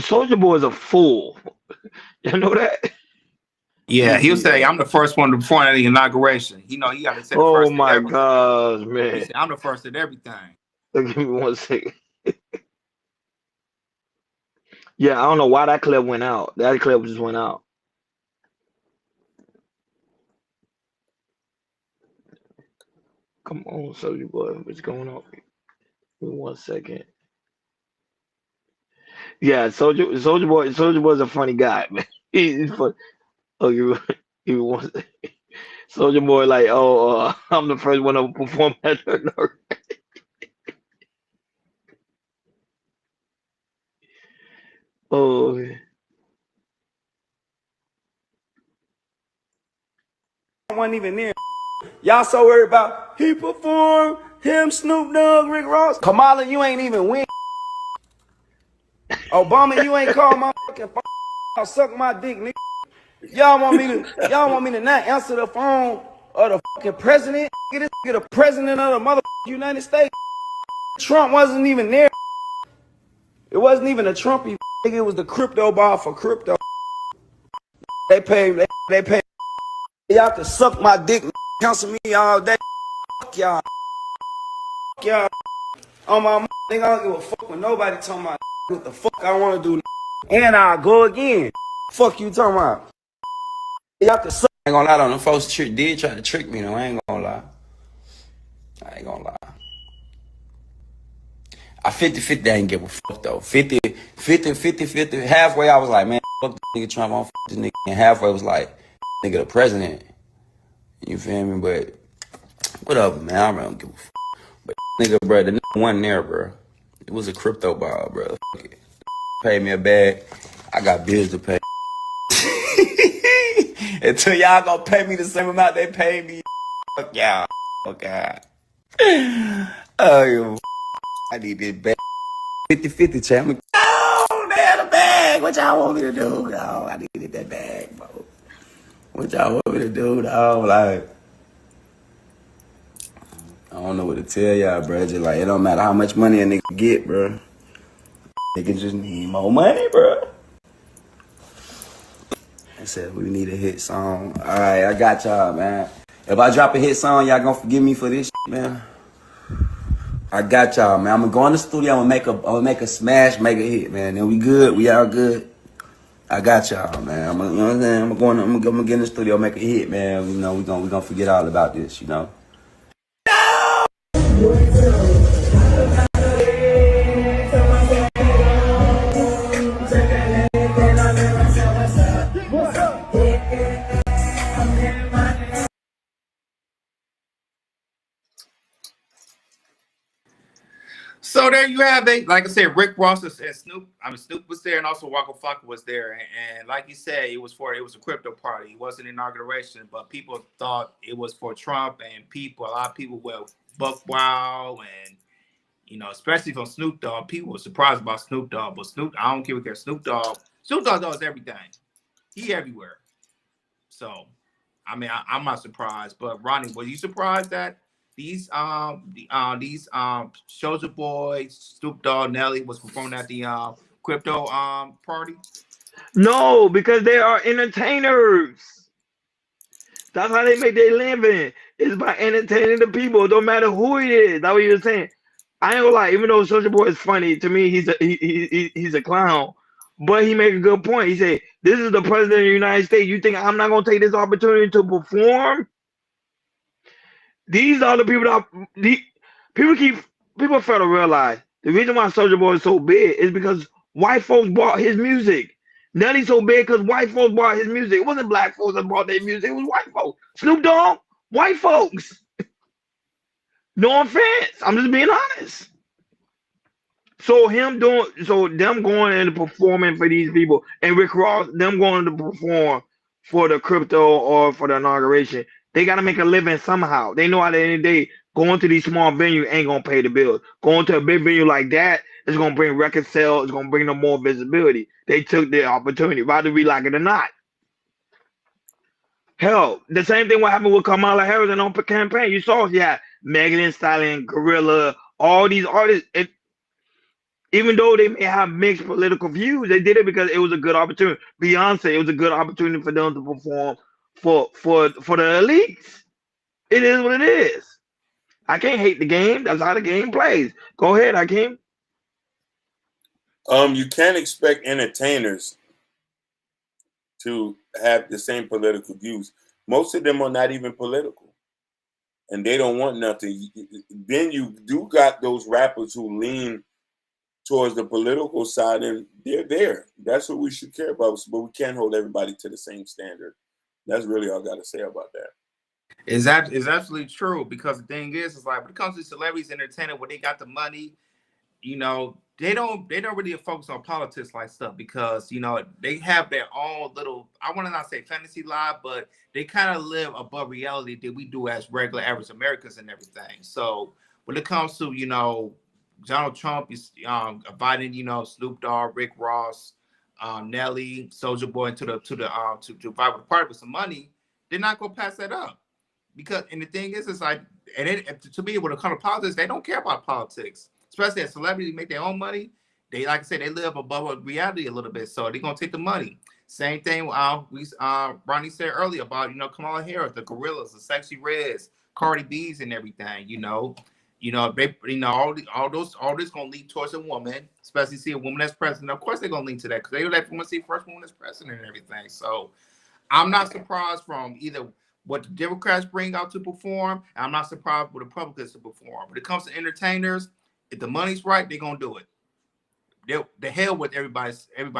Soldier Boy is a fool. You know that? Yeah, he'll say, "I'm the first one to perform at the inauguration." You know, you got to say the first. Oh my gosh, man! He said, "I'm the first at everything." Give me 1 second. Yeah, I don't know why that clip went out. That clip just went out. Come on, Soldier Boy, what's going on? Give me 1 second. Yeah, Soldier Boy's a funny guy, man. He's funny. Oh, give me 1 second. Soldier Boy, like, I'm the first one to perform at the inauguration. Oh, I wasn't even there. Y'all so worried about he performed, him, Snoop Dogg, Rick Ross. Kamala, you ain't even win. Obama, you ain't called my fucking phone. I'll suck my dick, nigga. Y'all want me to not answer the phone of the fucking president? Get this nigga the president of the motherfucking United States. Trump wasn't even there. It wasn't even a Trumpy. It was the crypto ball for crypto. They paid. Y'all can suck my dick, cancel me all day. Fuck y'all. Fuck y'all. On my nigga, I don't give a fuck when nobody talking about what the fuck I want to do. And I'll go again. Fuck you talking about. Y'all can suck. I ain't gonna lie though, them folks did try to trick me though. I ain't gonna lie. I 50-50, I ain't give a fuck though. 50-50. Halfway I was like, man, fuck this nigga Trump, I don't fuck this nigga. And halfway was like, nigga the president. You feel me? But whatever, man. I really don't give a fuck. But nigga, bro, the nigga wasn't there, bro. It was a crypto ball, bro. Fuck it. Pay me a bag. I got bills to pay. Until y'all gonna pay me the same amount they pay me. Fuck y'all. Fuck God. Oh, yo. I need this bag. 50-50, champ. Oh, they had a bag. What y'all want me to do? No, I needed that bag, bro. What y'all want me to do, dog? Like, I don't know what to tell y'all, bro. Just like, it don't matter how much money a nigga get, bro. Nigga just need more money, bro. I said, we need a hit song. All right, I got y'all, man. If I drop a hit song, y'all gonna forgive me for this shit, man. I got y'all, man. I'm gonna go in the studio and make a smash, make a hit, man. Then we good. We all good. I got y'all, man. You know what I'm saying? I'm gonna get in the studio, make a hit, man. You know, we gonna forget all about this, you know. So there you have it. Like I said, Rick Ross and Snoop. Snoop was there, and also Waka Flocka was there. And like you said, it was a crypto party. It wasn't an inauguration, but people thought it was for Trump, and a lot of people were buck wild, and especially from Snoop Dogg. People were surprised about Snoop Dogg, but I don't care. Snoop Dogg does everything. He everywhere. So, I mean, I'm not surprised. But Ronnie, were you surprised that these Soulja Boy, Snoop Dogg, Nelly was performing at the crypto party? No, because they are entertainers. That's how they make their living. It's by entertaining the people. It don't matter who he is. That's what you were saying. I ain't gonna lie. Even though Soulja Boy is funny, to me he's a clown. But he made a good point. He said, "This is the president of the United States. You think I'm not gonna take this opportunity to perform?" These are the people that people fail to realize the reason why Soulja Boy is so big is because white folks bought his music. Now he's so big because white folks bought his music. It wasn't black folks that bought their music. It was white folks. Snoop Dogg, white folks. No offense. I'm just being honest. So them going and performing for these people, and Rick Ross, them going to perform for the crypto or for the inauguration, they got to make a living somehow. They know at the end of the day, going to these small venues ain't going to pay the bills. Going to a big venue like that is going to bring record sales. It's going to bring them more visibility. They took their opportunity, whether we like it or not. Hell, the same thing what happened with Kamala Harris and on the campaign. You saw, Megan Thee Stallion, Gorilla, all these artists. Even though they may have mixed political views, they did it because it was a good opportunity. Beyonce, it was a good opportunity for them to perform for the elites. It is what it is. I can't hate the game. That's how the game plays. Go ahead, Hakeem. You can't expect entertainers to have the same political views. Most of them are not even political, and they don't want nothing. Then you do got those rappers who lean towards the political side, and they're there. That's what we should care about, but we can't hold everybody to the same standard. That's really all I got to say about that. Is absolutely true, because the thing is like when it comes to celebrities, entertainment, where they got the money, you know, they don't really focus on politics like stuff, because you know they have their own little, I want to not say fantasy life, but they kind of live above reality that we do as regular average Americans and everything. So when it comes to, you know, Donald Trump is inviting, you know, Snoop Dogg, Rick Ross, Nelly, Soulja Boy to invite the party with some money, they're not gonna pass that up. Because, and the thing is, it's like, and to me, when it comes to politics, they don't care about politics. Especially as celebrities make their own money, they, like I said, they live above reality a little bit, so they're gonna take the money. Same thing Ronnie said earlier about, you know, Kamala Harris, the Gorillas, the Sexy Reds, Cardi B's, and everything. You know, they, you know, all this gonna lead towards a woman, especially see a woman that's president. Of course, they're gonna lean to that because they want to see first woman that's president and everything. So I'm not surprised from either what the Democrats bring out to perform, and I'm not surprised with the Republicans to perform. When it comes to entertainers, if the money's right, they're gonna do it. The hell what everybody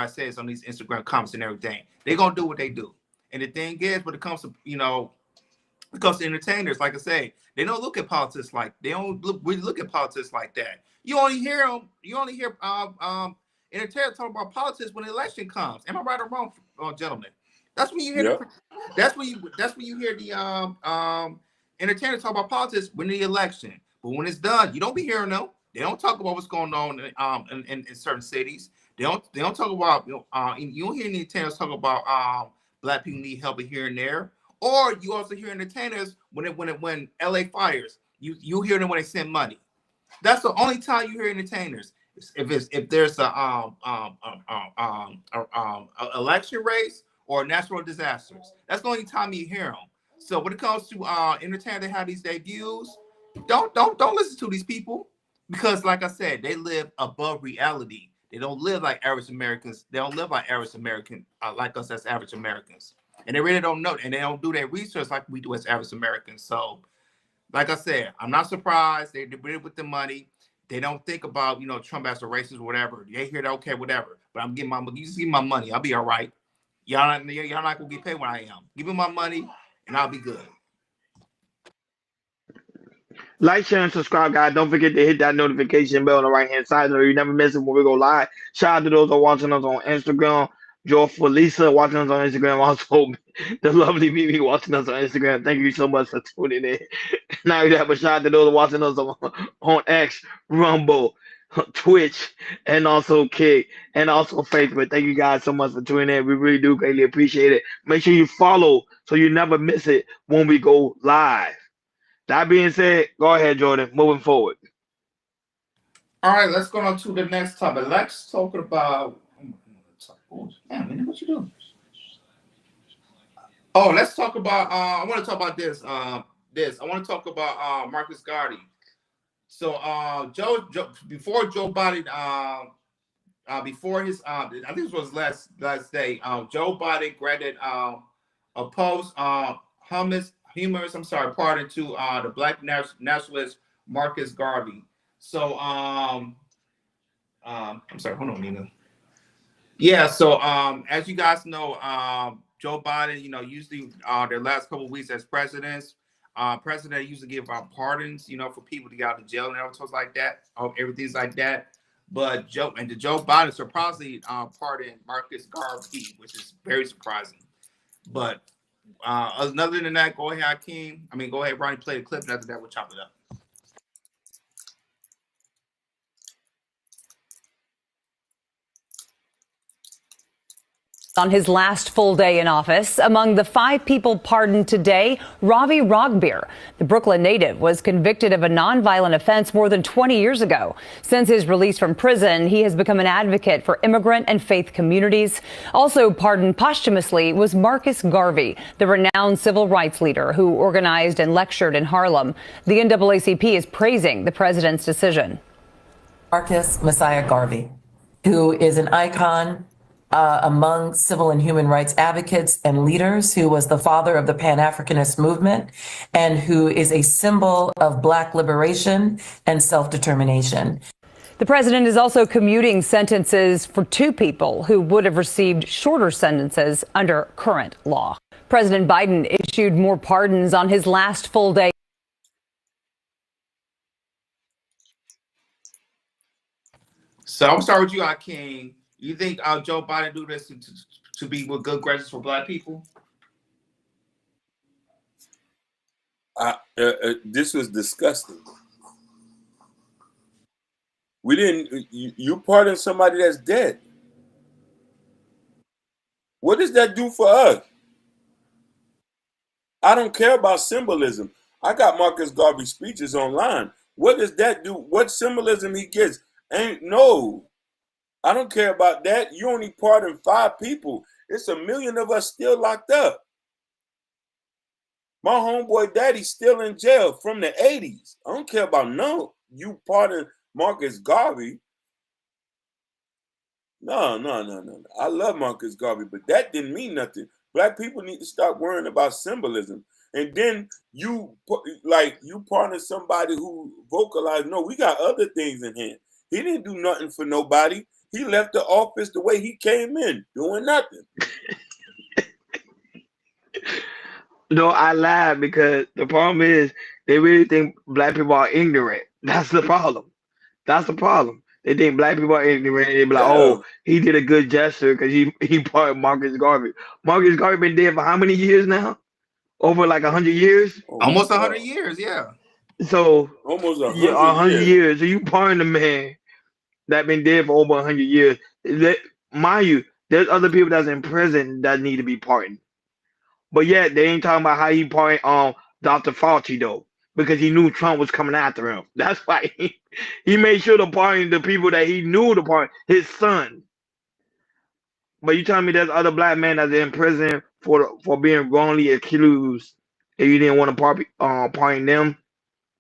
says on these Instagram comments and everything. They're gonna do what they do. And the thing is, when it comes to, you know, because entertainers, like I say, they don't look at politics like really look at politics like that. You only hear entertainers talk about politics when the election comes. Am I right or wrong, gentlemen? That's when you hear that's when you hear the entertainers talk about politics when the election. But when it's done, you don't be hearing them. They don't talk about what's going on in certain cities. They don't talk about, you don't hear any entertainers talk about black people need help here and there. Or you also hear entertainers when LA fires, you hear them when they send money. That's the only time you hear entertainers. If there's a election race or natural disasters. That's the only time you hear them. So when it comes to entertainers that have these debuts, don't listen to these people, because like I said, they live above reality. They don't live like average Americans. They don't live like average American like us as average Americans. And they really don't know, and they don't do their research like we do as average Americans. So, like I said, I'm not surprised. They did it with the money. They don't think about, you know, Trump as a racist or whatever. They hear that, okay, whatever. But I'm getting you just give me my money. I'll be all right. Y'all not gonna get paid when I am. Give me my money, and I'll be good. Like, share, and subscribe, guys. Don't forget to hit that notification bell on the right-hand side so you never miss it when we go live. Shout out to those who are watching us on Instagram. Joe Felisa watching us on Instagram. Also, the lovely Mimi watching us on Instagram. Thank you so much for tuning in. Now you have a shout out to those watching us on X, Rumble, Twitch, and also Kick, and also Facebook. Thank you guys so much for tuning in. We really do greatly appreciate it. Make sure you follow so you never miss it when we go live. That being said, go ahead, Jordan. Moving forward. All right, let's go on to the next topic. Let's talk about. Yeah, man, what you doing? Oh, let's talk about. I want to talk about this. I want to talk about Marcus Garvey. So, Joe, before Joe Biden, before his, I think this was last day. Joe Biden granted a post humorous pardon to the Black nationalist Marcus Garvey. So, I'm sorry, hold on, Nina. Yeah, so as you guys know, Joe Biden, usually their last couple of weeks as president usually give out pardons, for people to get out of jail and everything like that, everything's like that. But Joe Biden surprisingly pardoned Marcus Garvey, which is very surprising. But other than that, go ahead, Hakeem. Go ahead, Ronnie, play the clip, and after that, we'll chop it up. On his last full day in office, among the 5 people pardoned today, Ravi Ragbir. The Brooklyn native was convicted of a nonviolent offense more than 20 years ago. Since his release from prison, he has become an advocate for immigrant and faith communities. Also pardoned posthumously was Marcus Garvey, the renowned civil rights leader who organized and lectured in Harlem. The NAACP is praising the president's decision. Marcus Messiah Garvey, who is an icon among civil and human rights advocates and leaders, who was the father of the Pan-Africanist movement and who is a symbol of Black liberation and self-determination. The president is also commuting sentences for 2 people who would have received shorter sentences under current law. President Biden issued more pardons on his last full day. So I'm sorry with you, King. You think Joe Biden do this to be with good graces for Black people? This was disgusting. We didn't. You pardon somebody that's dead. What does that do for us? I don't care about symbolism. I got Marcus Garvey speeches online. What does that do? What symbolism he gets? No. I don't care about that. You only pardon 5 people. It's 1 million of us still locked up. My homeboy daddy's still in jail from the 80s. I don't care about no. You pardon Marcus Garvey. No. I love Marcus Garvey, but that didn't mean nothing. Black people need to stop worrying about symbolism. And then you pardon somebody who vocalized, no, we got other things in hand. He didn't do nothing for nobody. He left the office the way he came in, doing nothing. No, I laugh because the problem is they really think Black people are ignorant. That's the problem. They think Black people are ignorant. They be like, oh, he did a good gesture because he pardoned Marcus Garvey. Marcus Garvey been dead for how many years now? Over like 100 years? Almost 100 years, yeah. So almost 100 years. So you pardon the man that been dead for over 100 years. Mind you, there's other people that's in prison that need to be pardoned. But yet they ain't talking about how he pardoned Dr. Fauci though, because he knew Trump was coming after him. That's why he made sure to pardon the people that he knew to pardon, his son. But you telling me there's other Black men that's in prison for being wrongly accused and you didn't want to pardon them?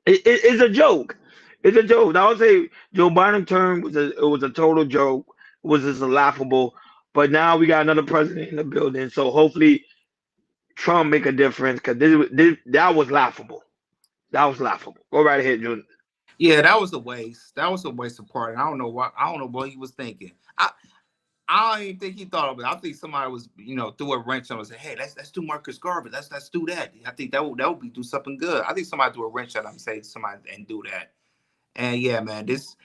It's a joke. It's a joke. I would say Joe Biden's term was a total joke. It was just laughable. But now we got another president in the building, so hopefully Trump make a difference because that was laughable. That was laughable. Go right ahead, Junior. Yeah, that was a waste. That was a waste of pardon. I don't know what he was thinking. I don't even think he thought of it. I think somebody was, threw a wrench on him and said, hey, let's do Marcus Garvey. Let's do that. I think that would be do something good. I think somebody threw a wrench at him and say somebody and do that. And this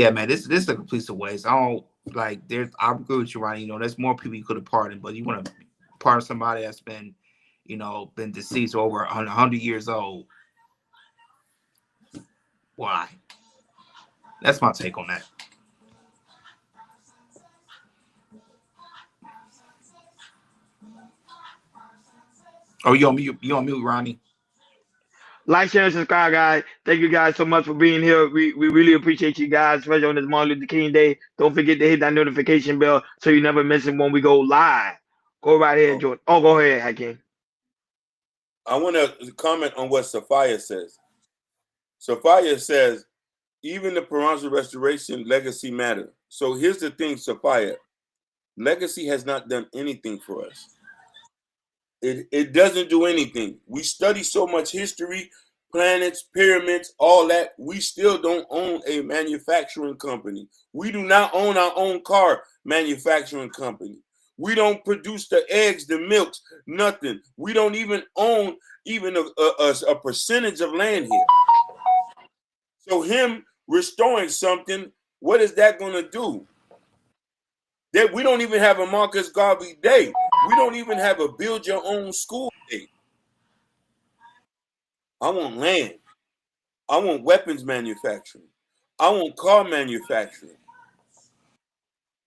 is a complete waste. I agree with you, Ronnie. There's more people you could have pardoned, but you want to pardon somebody that's been, been deceased over 100 years old. Why? That's my take on that. Oh, you on mute, Ronnie? Like, share, and subscribe, guys. Thank you guys so much for being here. We really appreciate you guys, especially on this Martin Luther King Day. Don't forget to hit that notification bell so you never miss it when we go live. Go right ahead, Jordan. Oh, go ahead, Hakeem. I want to comment on what Sophia says. Sophia says, even the Peranza Restoration legacy matter. So here's the thing, Sophia. Legacy has not done anything for us. It doesn't do anything. We study so much history, planets, pyramids, all that. We still don't own a manufacturing company. We do not own our own car manufacturing company. We don't produce the eggs, the milks, nothing. We don't even own even a percentage of land here. So him restoring something, what is that going to do? That we don't even have a Marcus Garvey Day. We don't even have a build your own school day. I want land. I want weapons manufacturing. I want car manufacturing.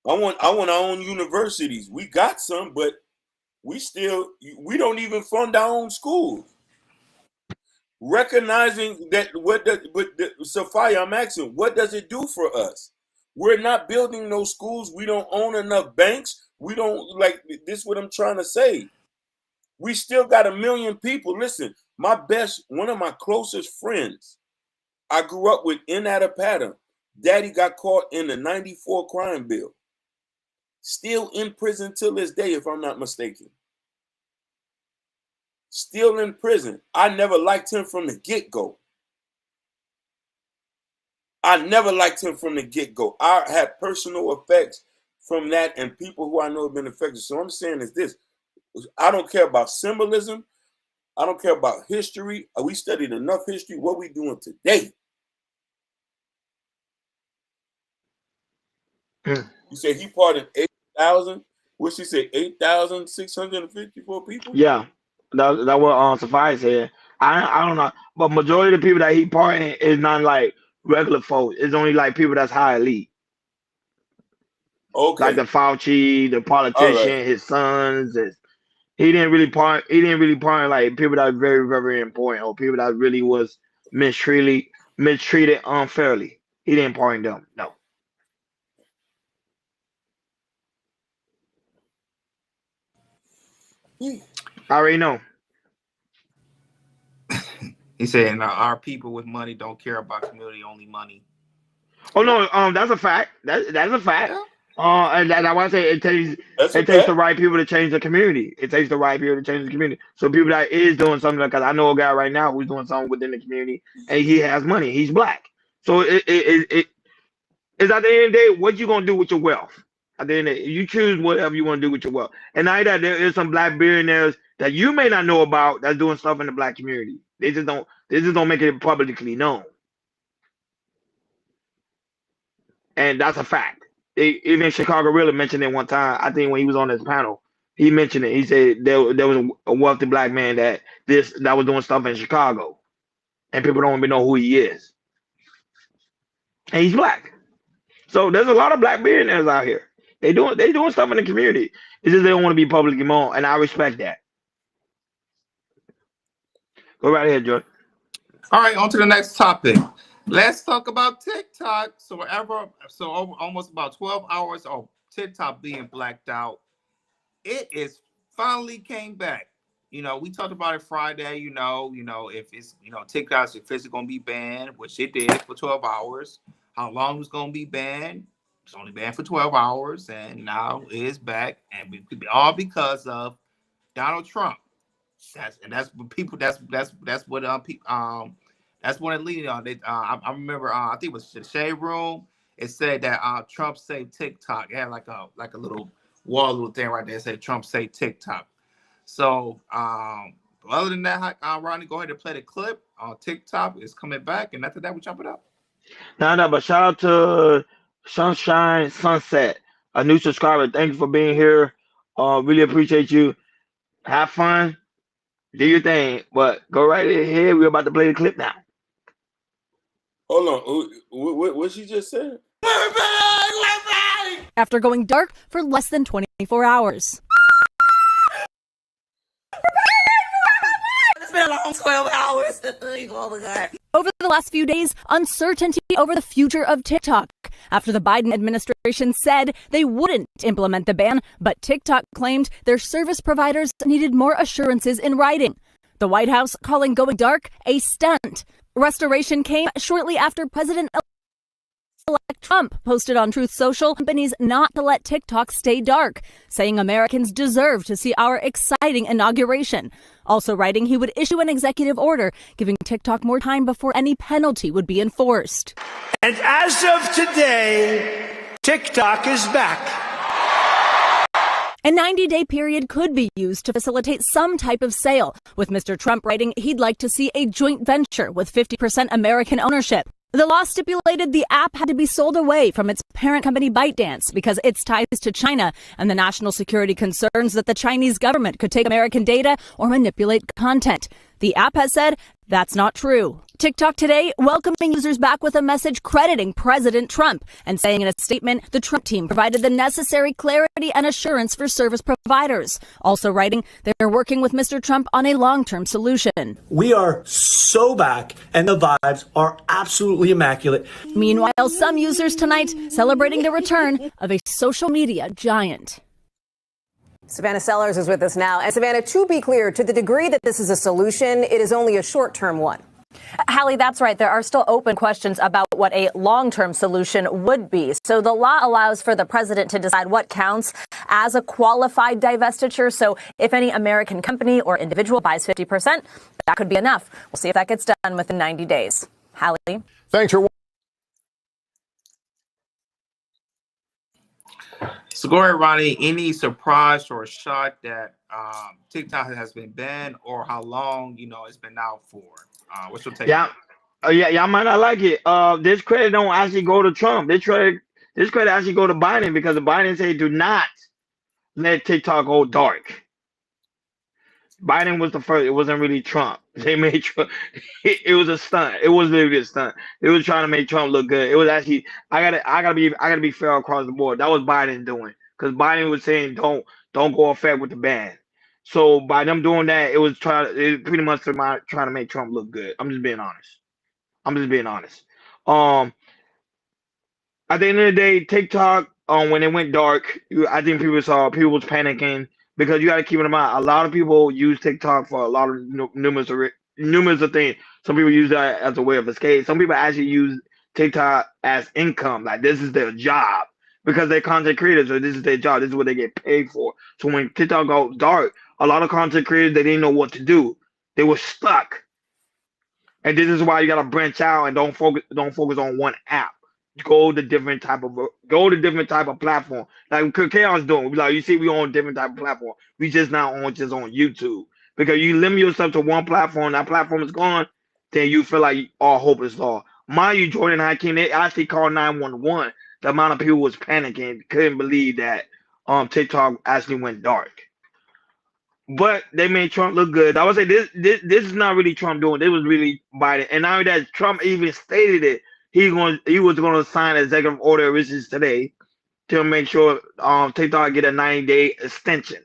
I want our own universities. We got some, but we don't even fund our own schools. Recognizing that Sophia, I'm asking, what does it do for us? We're not building those schools. We don't own enough banks. We don't this is what I'm trying to say. We still got 1 million people. Listen, one of my closest friends, I grew up with in Attapata. Daddy got caught in the 94 crime bill. Still in prison till this day, if I'm not mistaken. Still in prison. I never liked him from the get-go. I never liked him from the get-go. I had personal effects from that and people who I know have been affected. So I'm saying is this. I don't care about symbolism. I don't care about history. We studied enough history. What we doing today? You say he pardoned 8,000? What she said, 8,654 people? Yeah, that what Sophia said. I don't know, but majority of the people that he pardoned is not like regular folks. It's only like people that's high elite. Okay. Like the Fauci, the politician, right. his sons. He didn't really pardon like people that are very, very important or people that really was mistreated unfairly. He didn't pardon them. No. I already know. He said, our people with money don't care about community, only money. Oh no, that's a fact. That's a fact. And that's why I say it takes the right people to change the community. It takes the right people to change the community. So people that is doing something, because I know a guy right now who's doing something within the community, and he has money. He's black. So it's at the end of the day, what you gonna do with your wealth? At the end of the day, you choose whatever you want to do with your wealth. And now that there is some black billionaires that you may not know about that's doing stuff in the black community. They just don't make it publicly known. And that's a fact. Even Chicago really mentioned it one time. I think when he was on this panel, he mentioned it. He said there was a wealthy black man that was doing stuff in Chicago, and people don't even know who he is. And he's black. So there's a lot of black billionaires out here. They doing stuff in the community. It's just they don't want to be publicly known, and I respect that. Go right ahead, George. All right, on to the next topic. Let's talk about TikTok. So almost about 12 hours of TikTok being blacked out. It is finally came back. We talked about it Friday, if it's, TikTok's officially going to be banned, which it did for 12 hours. How long it's going to be banned? It's only banned for 12 hours, and now it is back, and all because of Donald Trump. That's what people. That's what that's what it leading on. I remember. I think it was the Shade Room. It said that Trump saved TikTok. It had like a little little thing right there. It said Trump saved TikTok. So other than that, Ronnie, go ahead and play the clip. TikTok is coming back, and after that, we chop it up. No, but shout out to Sunshine Sunset, a new subscriber. Thank you for being here. Really appreciate you. Have fun. Do your thing, but go right ahead. We're about to play the clip now. Hold on. What she just said? After going dark for less than 24 hours. It's been a long 12 hours. Oh, my God. Over the last few days, uncertainty over the future of TikTok. After the Biden administration said they wouldn't implement the ban, but TikTok claimed their service providers needed more assurances in writing. The White House calling going dark a stunt. Restoration came shortly after President-elect Trump posted on Truth Social companies not to let TikTok stay dark, saying Americans deserve to see our exciting inauguration. Also writing he would issue an executive order giving TikTok more time before any penalty would be enforced. And as of today, TikTok is back. A 90-day period could be used to facilitate some type of sale, with Mr. Trump writing he'd like to see a joint venture with 50% American ownership. The law stipulated the app had to be sold away from its parent company ByteDance because its ties to China and the national security concerns that the Chinese government could take American data or manipulate content. The app has said that's not true. TikTok today welcoming users back with a message crediting President Trump and saying in a statement the Trump team provided the necessary clarity and assurance for service providers. Also writing they're working with Mr. Trump on a long-term solution. We are so back, and the vibes are absolutely immaculate. Meanwhile, some users tonight celebrating the return of a social media giant. Savannah Sellers is with us now. And Savannah, to be clear, to the degree that this is a solution, it is only a short-term one. Hallie, that's right. There are still open questions about what a long-term solution would be. So the law allows for the president to decide what counts as a qualified divestiture. So if any American company or individual buys 50%, that could be enough. We'll see if that gets done within 90 days. Hallie? Thanks for. So go ahead, Ronnie. Any surprise or shock that TikTok has been banned, or how long it's been out for? What's your take? Yeah, y'all might not like it. This credit don't actually go to Trump. This credit actually go to Biden because the Biden said do not let TikTok go dark. Biden was the first. It wasn't really Trump. They made Trump. It was a stunt. It was literally a stunt. They was trying to make Trump look good. It was actually. I gotta be fair across the board. That was Biden doing, because Biden was saying don't go effect with the ban. So by them doing that, it was pretty much trying to make Trump look good. I'm just being honest. At the end of the day, TikTok, when it went dark, I think people was panicking. Because you got to keep in mind, a lot of people use TikTok for a lot of numerous of things. Some people use that as a way of escape. Some people actually use TikTok as income. Like, this is their job. Because they're content creators, so this is their job. This is what they get paid for. So when TikTok goes dark, a lot of content creators, they didn't know what to do. They were stuck. And this is why you got to branch out and don't focus on one app. Go to different type of platform. Like Chaos doing. Like, you see, we on different type of platform. We just not on YouTube. Because you limit yourself to one platform, that platform is gone, then you feel like all hope is lost. Mind you, Jordan Hakeem, they actually called 911. The amount of people was panicking, couldn't believe that TikTok actually went dark. But they made Trump look good. I would say this is not really Trump doing. This was really Biden. And now that Trump even stated it, he was going to sign executive order originally today to make sure TikTok get a 90-day extension.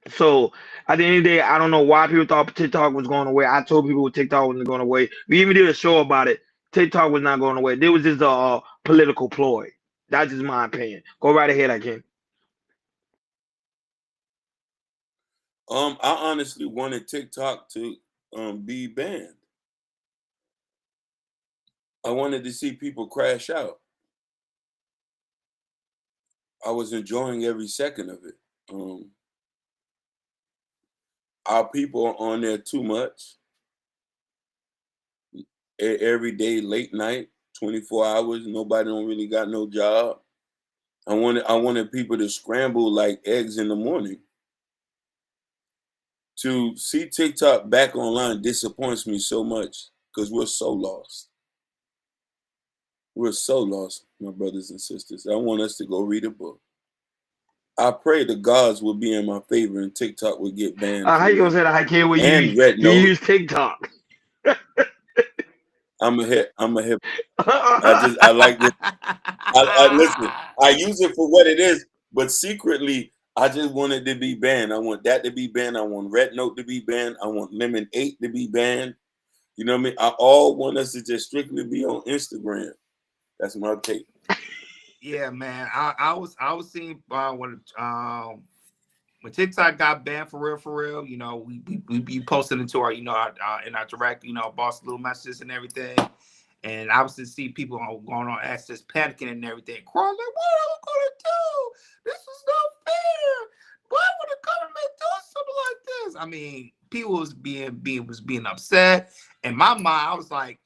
So at the end of the day, I don't know why people thought TikTok was going away. I told people TikTok wasn't going away. We even did a show about it. TikTok was not going away. There was just a political ploy. That's just my opinion. Go right ahead, Hakeem. I honestly wanted TikTok to be banned. I wanted to see people crash out. I was enjoying every second of it. Our people are on there too much. Every day, late night, 24 hours, nobody don't really got no job. I wanted people to scramble like eggs in the morning. To see TikTok back online disappoints me so much because we're so lost. We're so lost, my brothers and sisters. I want us to go read a book. I pray the gods will be in my favor and TikTok will get banned. How you gonna say that, Hakeem? You use TikTok? I'm a hip. I like this. I listen. I use it for what it is, but secretly, I just want it to be banned. I want that to be banned. I want Red Note to be banned. I want Lemon 8 to be banned. You know what I mean? I all want us to just strictly be on Instagram. That's my take. Yeah, man. I was seeing when TikTok got banned for real. You know, we be posting into our in our direct boss little messages and everything. And I was to see people going on X just panicking and everything, crying like, "What am I gonna do? This is not fair. Why would the government do something like this?" I mean, people was being upset. And my mind, I was like,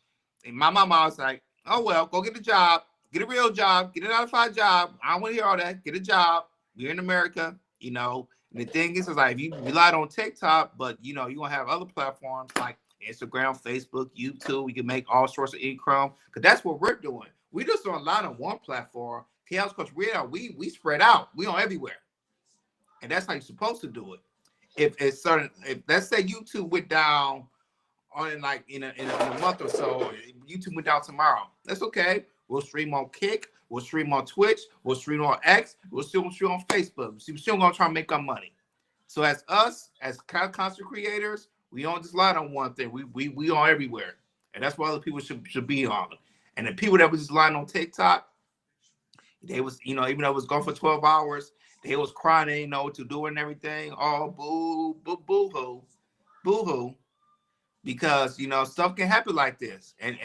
"Oh well, go get a job, get a real job, get an out-of-five job. I don't want to hear all that. Get a job. We're in America, you know." And the thing is like, if you relied on TikTok, but you gonna have other platforms like Instagram, Facebook, YouTube. We can make all sorts of income because that's what we're doing. We just don't rely on one platform. Chaos Coach, we spread out. We on everywhere, and that's how you're supposed to do it. If let's say YouTube went down on in a month or so, YouTube went down tomorrow. That's okay. We'll stream on Kick. We'll stream on Twitch. We'll stream on X. We'll still stream on Facebook. We're still gonna try to make our money. So as content creators, we don't just rely on one thing. We on everywhere, and that's what other people should be on. And the people that was just lying on TikTok, they was even though it was gone for 12 hours, they was crying. They didn't know what to do and everything. Oh, boo hoo, because stuff can happen like this, and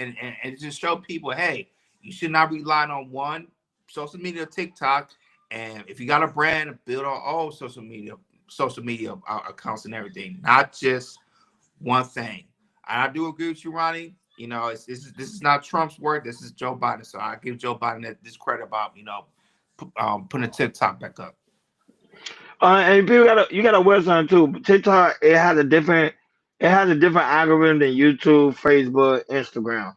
just show people, hey, you should not rely on one social media, TikTok, and if you got a brand, build on all social media accounts and everything, not just one thing. I do agree with you, Ronnie. This is not Trump's work. This is Joe Biden. So I give Joe Biden this credit about putting TikTok back up. And people you gotta wear something too. TikTok it has a different algorithm than YouTube, Facebook, Instagram,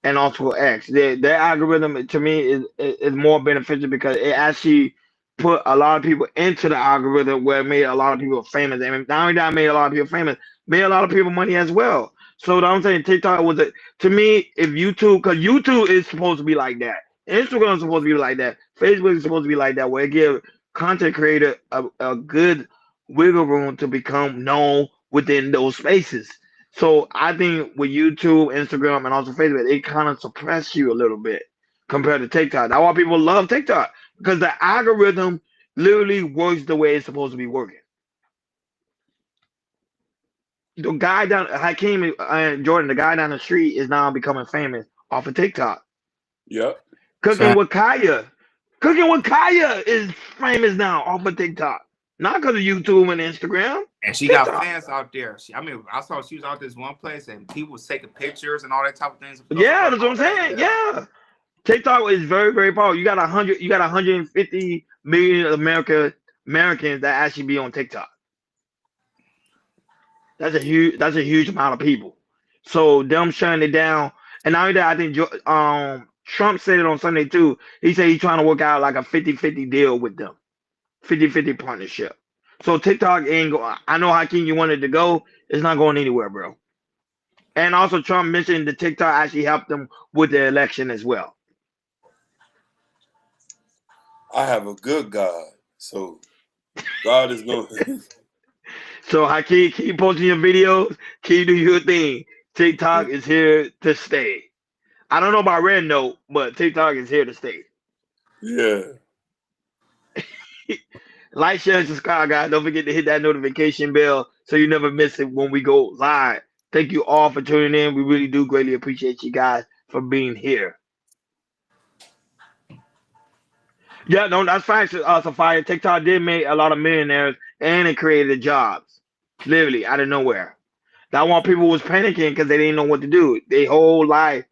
and also X. Their algorithm to me is more beneficial because it actually put a lot of people into the algorithm where it made a lot of people famous. And not only that made a lot of people famous, made a lot of people money as well. So I'm saying TikTok was to me, if YouTube, because YouTube is supposed to be like that. Instagram is supposed to be like that. Facebook is supposed to be like that, where it gives content creator a good wiggle room to become known within those spaces. So I think with YouTube, Instagram, and also Facebook, it kind of suppress you a little bit compared to TikTok. That's why people love TikTok, because the algorithm literally works the way it's supposed to be working. The guy down Hakeem and Jordan, the guy down the street is now becoming famous off of TikTok. Yep. Cooking with Kaya is famous now off of TikTok, not because of YouTube and Instagram. And she TikTok. got fans out there. I saw she was out this one place, and people was taking pictures and all that type of things. Yeah, that's what I'm saying. Yeah. TikTok is very, very powerful. You got 150 million Americans that actually be on TikTok. That's a huge amount of people. So them shutting it down, and not only that, I think Trump said it on Sunday too. He said he's trying to work out like a 50-50 deal with them, 50-50 partnership. So TikTok ain't go. I know Hakeem, you wanted to go. It's not going anywhere, bro. And also Trump mentioned the TikTok actually helped them with the election as well. I have a good God, so God is going. So Hakeem, keep posting your videos, keep doing your thing. TikTok is here to stay. I don't know about Red Note, but TikTok is here to stay. Yeah. Like, share, and subscribe, guys. Don't forget to hit that notification bell so you never miss it when we go live. Thank you all for tuning in. We really do greatly appreciate you guys for being here. Yeah, no, that's fine. Sophia, TikTok did make a lot of millionaires and it created jobs. Literally out of nowhere. That one people was panicking because they didn't know what to do. Their whole life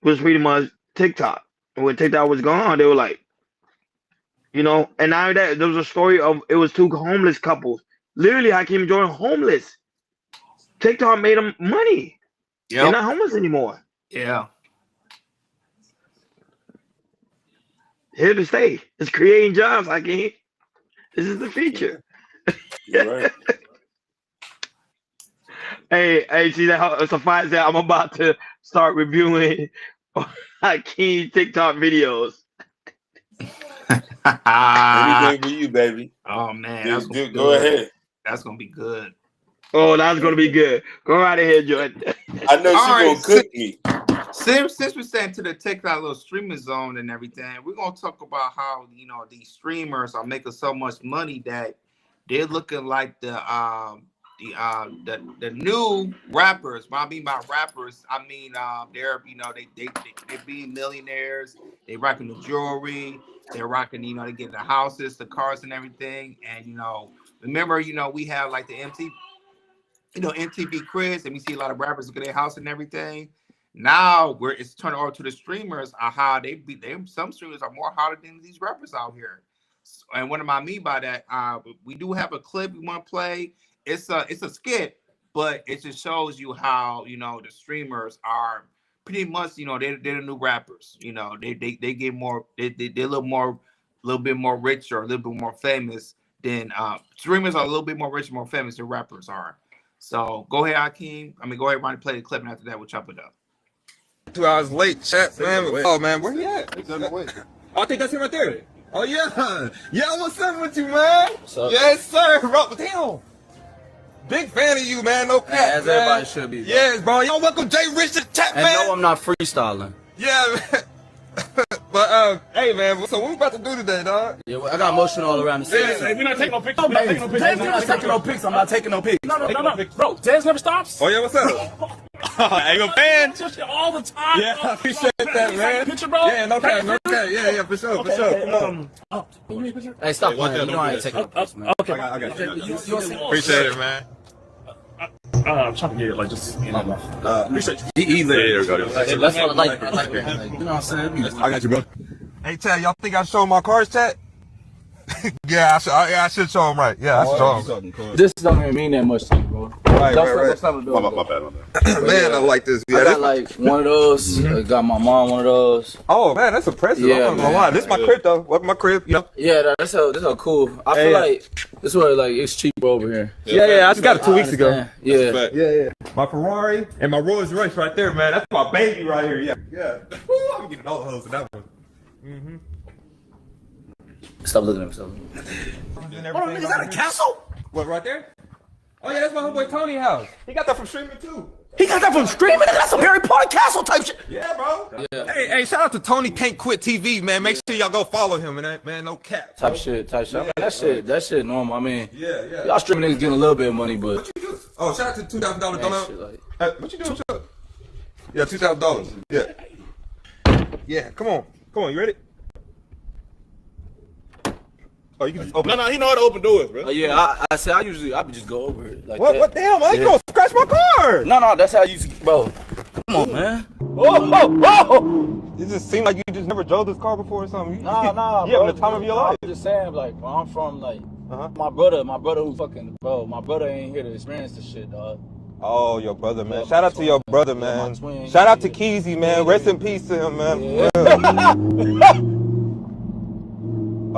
was pretty much TikTok. And when TikTok was gone, they were like, and now that there was a story of it was two homeless couples. Literally, Hakeem and Jordan homeless. TikTok made them money. Yep. They're not homeless anymore. Yeah. Here to stay. It's creating jobs, Hakeem. This is the future. You're right. Hey, see that? Sophia said I'm about to start reviewing Hakeem TikTok videos. Anything for you, baby. Oh man, that's gonna be Go good. ahead. That's gonna be good. Oh, that's gonna be good. Go right ahead, Jordan. I know All she's right, gonna cook me. Since we're saying to the TikTok little streaming zone and everything, we're gonna talk about how these streamers are making so much money that they're looking like the new rappers. When I mean by rappers, I mean they're they being millionaires. They rocking the jewelry. They're rocking they get the houses, the cars, and everything. And remember we have like the MTV Cribs, and we see a lot of rappers look at their house and everything. Now it's turning over to the streamers. How some streamers are more hotter than these rappers out here. And what do I mean by that? We do have a clip we want to play. It's a skit, but it just shows you how the streamers are pretty much they're the new rappers. They get more they're a little bit more rich or a little bit more famous than streamers are a little bit more rich and more famous than rappers are. So go ahead, Hakeem. Go ahead, Ronnie, play the clip, and after that we'll chop it up. 2 hours late, chat, man. Oh man, where you at? Oh, I think that's him right there. Oh yeah, yeah. What's up with you, man? What's up? Yes, sir. Bro, damn. Big fan of you, man. No cap, as man. everybody should be. Bro. Yes, bro. Y'all welcome Jay Rich to the chat, and man. no, I'm not freestyling. Yeah, man. But hey, man. So what we about to do today, dog? Yeah, well, I got motion all around the city. Hey, we're not taking no pictures. I'm not taking no pics. I'm not taking no pics. No. Bro, Jazz never stops. Oh yeah, what's up? Hey, you a fan? All the time. Yeah, I appreciate that, man. Picture, bro. Yeah, no cap, no cap. Yeah, for sure, for sure. Hey, stop playing. You know I ain't taking no pics, man. Okay, I got you. Appreciate it, man. I'm trying to get it, like, just, appreciate you. Easy. There we go. That's what I like. You know what I'm saying? I got you, bro. Hey, Chad, y'all think I show them my cards, Chad? Yeah, I should show them right. Yeah, I should show them. This don't even mean that much to you, bro. Right. My bad. Man, I like this. Yeah, I got like one of those. I got my mom one of those. Oh man, that's impressive. Yeah, I'm not gonna lie. This is my crib though. What's my crib? You know? Yeah, that's how cool. I feel like this is where it's cheaper over here. Yeah, I just got it 2 weeks ago. Yeah. My Ferrari and my Rolls Royce right there, man. That's my baby right here. Yeah. Woo, I'm getting all the hoes in that one. Stop looking at me. Stop looking. Hold on, is that a castle? What, right there? Oh yeah, that's my homeboy Tony house. He got that from streaming too. He got that from streaming? That's some Harry Potter castle type shit. Yeah, bro. Yeah. Hey, shout out to Tony Can't Quit TV, man. Make sure y'all go follow him, man. No cap. Type shit. Yeah. That shit normal. I mean, yeah. Y'all streaming niggas getting a little bit of money, but. Oh, shout out to $2,000 donut. What you doing, Chuck? Yeah, $2,000. Yeah. Yeah, come on, you ready? Oh, you can just open. No, he know how to open doors, bro. Yeah, I said I just go over it. Like what the hell, man? You gonna scratch my car? No, that's how you, bro. Come on, man. Whoa! It just seemed like you just never drove this car before or something. Nah, you having the time of your life. I'm just saying, like, where I'm from, like, my brother who fucking, bro, my brother ain't here to experience this shit, dog. Oh, your brother, man. Shout out to your brother, man. Shout out to Keezy, man. Rest in peace to him, man. Yeah.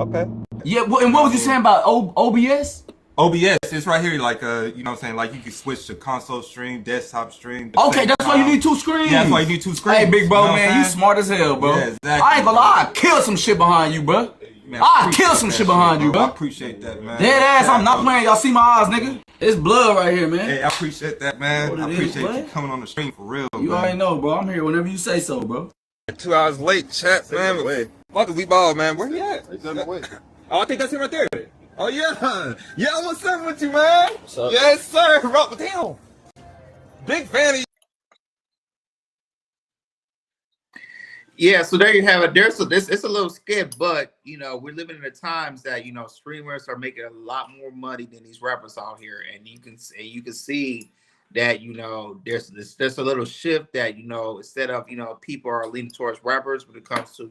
Okay. Yeah, and what was you saying about OBS? OBS, it's right here, like, you know what I'm saying? Like, you can switch to console stream, desktop stream. Okay, that's why you need 2 screens. Yeah, that's why you need 2 screens. Hey, big bro, you know man, you smart as hell, bro. Yeah, exactly. I ain't gonna lie, I'll kill some shit behind you, bro. I'll kill some shit behind you, bro. I appreciate that, man. Dead ass, I'm not playing. Y'all see my eyes, nigga? It's blood right here, man. Hey, I appreciate that, man. I appreciate you coming on the stream for real, You already know, bro. I'm here whenever you say so, bro. 2 hours late, chat, man. Fuck we ball, man. Where you at? Oh, I think that's him right there. Oh yeah, what's up with you, man? What's up? Yes, sir. Bro, damn. Big fan of you. Yeah, so there you have it. It's a little skit, but we're living in the times that streamers are making a lot more money than these rappers out here, and you can see that there's a little shift that instead of people are leaning towards rappers when it comes to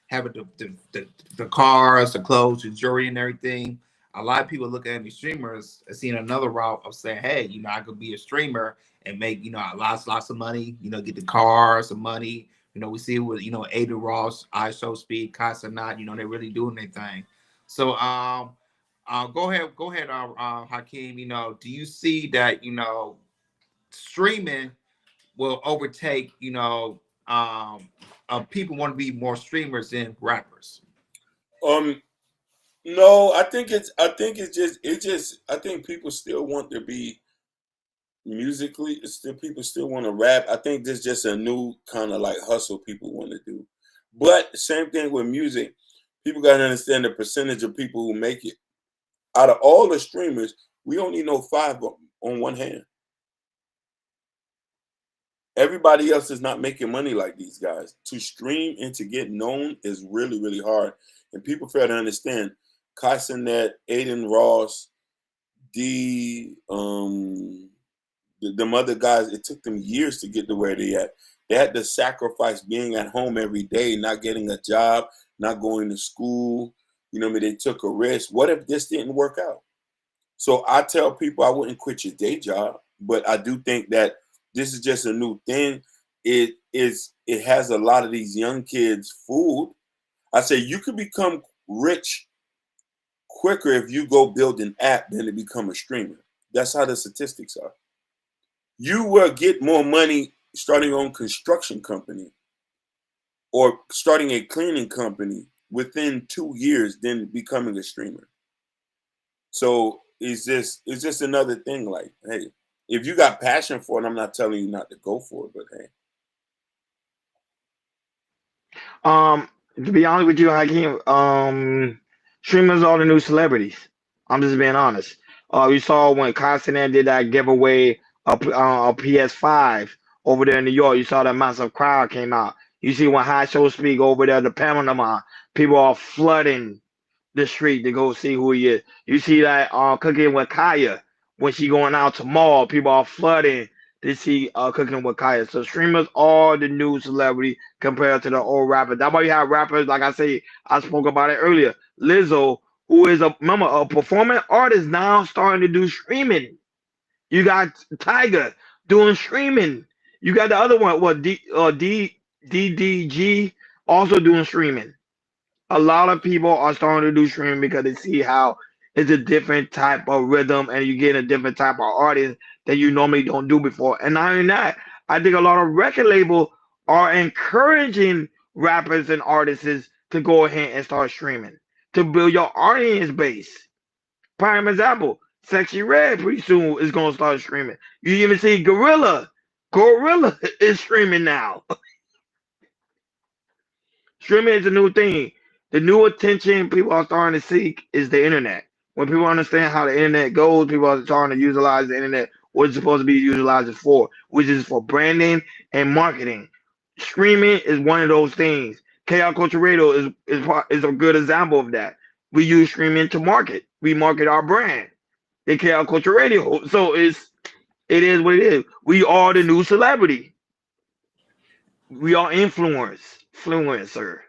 having the cars, the clothes, the jewelry, and everything. A lot of people look at these streamers and seeing another route of saying, hey, I could be a streamer and make lots of money. Get the cars, the money. We see it with Ada Ross, IShowSpeed, Casanat. They're really doing their thing. So go ahead, Hakeem. Do you see that streaming will overtake people want to be more streamers than rappers? No, I think people still want to be musically. People still want to rap. I think this is just a new kind of like hustle people want to do. But same thing with music. People got to understand the percentage of people who make it. Out of all the streamers, we only know 5 on one hand. Everybody else is not making money like these guys. To stream and to get known is really, really hard. And people fail to understand. Kai Cenat, Aiden Ross, them other guys, it took them years to get to where they at. They had to sacrifice being at home every day, not getting a job, not going to school. You know what I mean? They took a risk. What if this didn't work out? So I tell people I wouldn't quit your day job, but I do think that this is just a new thing. It has a lot of these young kids fooled. I say you could become rich quicker if you go build an app than to become a streamer. That's how the statistics are. You will get more money starting your own construction company or starting a cleaning company within 2 years than becoming a streamer. So it's just another thing. Like, hey, if you got passion for it, I'm not telling you not to go for it, but hey. To be honest with you, Hakeem, streamers are the new celebrities. I'm just being honest. You saw when Kai Cenat did that giveaway a PS5 over there in New York. You saw that massive crowd came out. You see when High Show Speak over there, the Panama, people are flooding the street to go see who he is. You see that Cooking with Kaya when she going out tomorrow, people are flooding to see Cooking with Kaya. So streamers are the new celebrity compared to the old rappers. That's why you have rappers like I spoke about it earlier. Lizzo, who is a performing artist now, starting to do streaming. You got Tiger doing streaming. You got the other one, DDG, also doing streaming. A lot of people are starting to do streaming because they see how it's a different type of rhythm and you get a different type of audience that you normally don't do before. And not only that, I think a lot of record labels are encouraging rappers and artists to go ahead and start streaming to build your audience base. Prime example, Sexy Red pretty soon is going to start streaming. You even see Gorilla is streaming now. Streaming is a new thing. The new attention people are starting to seek is the internet. When people understand how the internet goes, people are starting to utilize the internet, what it's supposed to be utilized for, which is for branding and marketing. Streaming is one of those things. KL Culture Radio is a good example of that. We use streaming to market. We market our brand. The KL Culture Radio. So it is what it is. We are the new celebrity. We are influencer,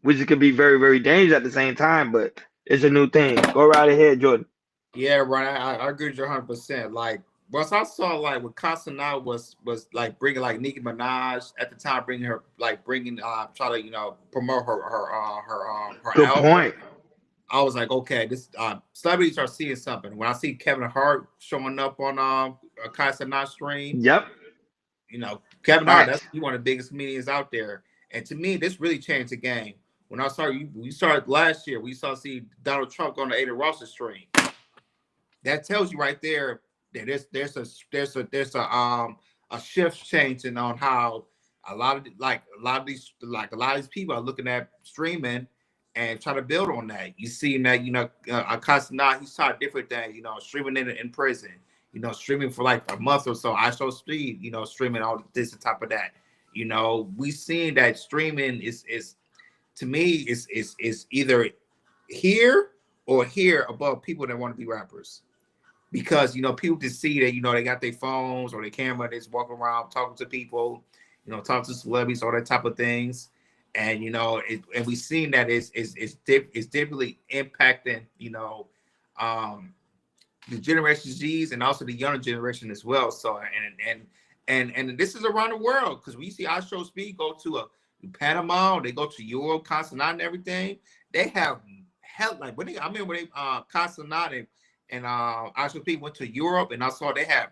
which could be very, very dangerous at the same time, but it's a new thing. Go right ahead, Jordan. Yeah, right. I agree with you 100%. Like, once I saw like what Kai Cenat was like bringing like Nicki Minaj at the time, try to promote her Good album. point. I was like, okay, this celebrities are seeing something. When I see Kevin Hart showing up on a Kai Cenat stream, yep. Kevin Hart, he's one of the biggest comedians out there. And to me, this really changed the game. When we started last year, we see Donald Trump going to Aiden Ross's stream. That tells you right there that there's a shift changing on how a lot of these people are looking at streaming and trying to build on that. You see that Kai Cenat, he's taught different things. Streaming in prison. Streaming for like a month or so. I Show Speed. Streaming all this and top of that. We seen that streaming is to me is either here or here above people that want to be rappers, because people just see that they got their phones or their camera, they just walking around talking to people, talking to celebrities, all that type of things, and and we seen that it's definitely impacting the Generation Z's and also the younger generation as well. So and this is around the world, because we see I Show Speed go to Panama, they go to Europe, Kai Cenat and everything. They have I remember when Kai Cenat and I Show Speed went to Europe, and I saw they have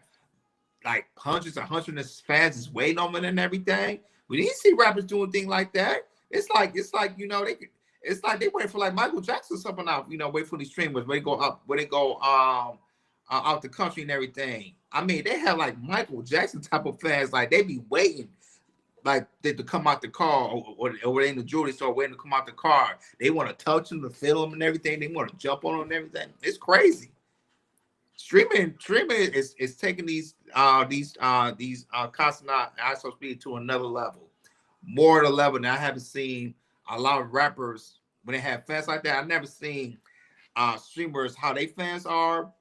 like hundreds of fans is waiting on them and everything. We didn't see rappers doing things like that. It's like It's like they wait for like Michael Jackson something out, wait for these streamers where they go out the country and everything. I mean, they have like Michael Jackson type of fans, like they be waiting, like they to come out the car or they in the jewelry store waiting to come out the car. They want to touch them, to feel them and everything. They want to jump on them and everything. It's crazy. Streaming is taking these constant ISO speed to another level, more to the level that I haven't seen a lot of rappers when they have fans like that. I've never seen streamers how they fans are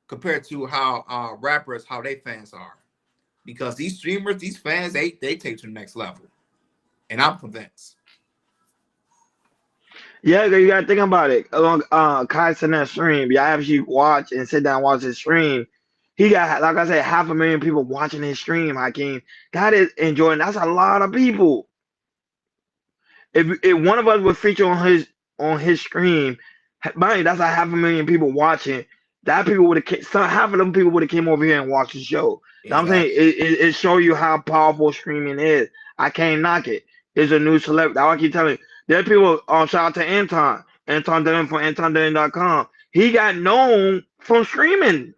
compared to how rappers how they fans are, because these streamers, these fans, they take to the next level, and I'm convinced. Yeah, you gotta think about it. Along Kai Cenat stream, y'all actually watch and sit down and watch his stream. He got, like I said, 500,000 people watching his stream. Hakeem, God is enjoying. That's a lot of people. If one of us would feature on his stream, man, that's 500,000 people watching. That people would have, half of them people would have came over here and watched the show. Exactly. I'm saying it show you how powerful streaming is. I can't knock it. It's a new celebrity. I keep telling you. There are people, shout out to Anton Dillon from AntonDillon.com. He got known from streaming.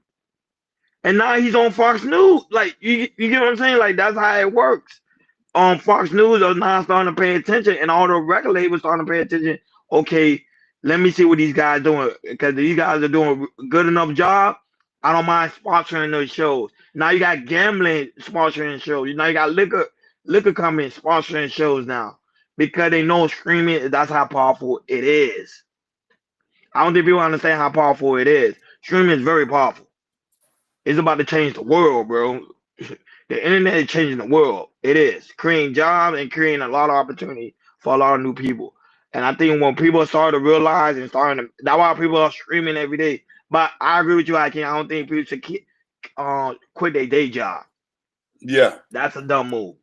And now he's on Fox News. Like, you get what I'm saying? Like, that's how it works. Fox News are now starting to pay attention, and all the record labels starting to pay attention. Okay, let me see what these guys doing. Because these guys are doing a good enough job. I don't mind sponsoring those shows. Now you got gambling sponsoring shows. Now you got liquor companies sponsoring shows now. Because they know streaming, that's how powerful it is. I don't think people understand how powerful it is. Streaming is very powerful. It's about to change the world, bro. The internet is changing the world. It is. Creating jobs and creating a lot of opportunity for a lot of new people. And I think when people start to realize and that's why people are streaming every day. But I agree with you, I don't think people should quit their day job. Yeah. That's a dumb move.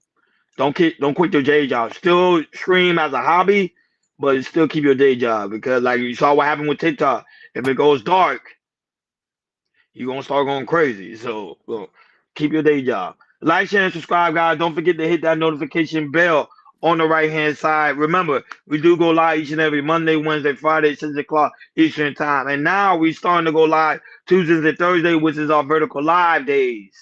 Don't quit your day job. Still stream as a hobby, but still keep your day job, because like you saw what happened with TikTok. If it goes dark, you're gonna start going crazy. So keep your day job. Like, share, and subscribe, guys. Don't forget to hit that notification bell on the right-hand side. Remember, we do go live each and every Monday, Wednesday, Friday, 6 o'clock Eastern time. And now we're starting to go live Tuesdays and Thursdays, which is our vertical live days.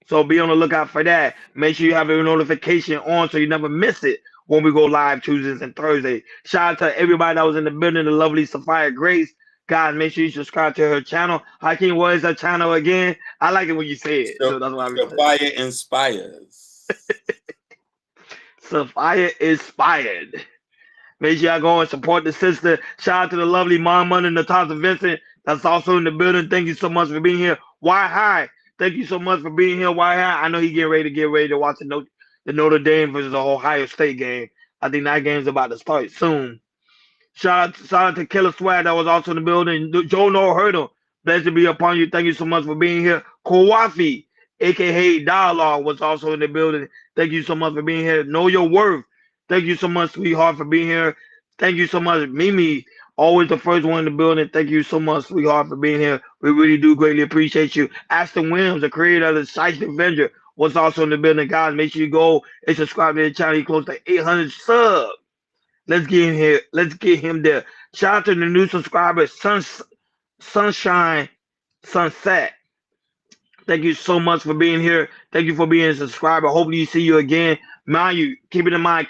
So be on the lookout for that. Make sure you have your notification on so you never miss it when we go live Tuesdays and Thursdays. Shout out to everybody that was in the building, the lovely Sophia Grace. Guys, make sure you subscribe to her channel. Hakeem, what is her channel again? I like it when you say it. So that's why Sophia Inspires. Sophia Inspired. Make sure y'all go and support the sister. Shout out to the lovely Mom Money and Natasha Vincent. That's also in the building. Thank you so much for being here. Why High? Thank you so much for being here. Why High? I know he getting ready to watch the Notre Dame versus the Ohio State game. I think that game's about to start soon. Shout out to Killer Swag that was also in the building. Joe No Hurdle, blessed to be upon you. Thank you so much for being here. Kawafi, aka Dialogue, was also in the building. Thank you so much for being here. Know Your Worth. Thank you so much, sweetheart, for being here. Thank you so much, Mimi. Always the first one in the building. Thank you so much, sweetheart, for being here. We really do greatly appreciate you. Aston Williams, the creator of the Shiest Avenger, was also in the building. Guys, make sure you go and subscribe to the channel. He's close to 800 subs. Let's get him here. Let's get him there. Shout out to the new subscribers, Sunshine Sunset. Thank you so much for being here. Thank you for being a subscriber. Hopefully you see you again. Mind you, keep it in mind.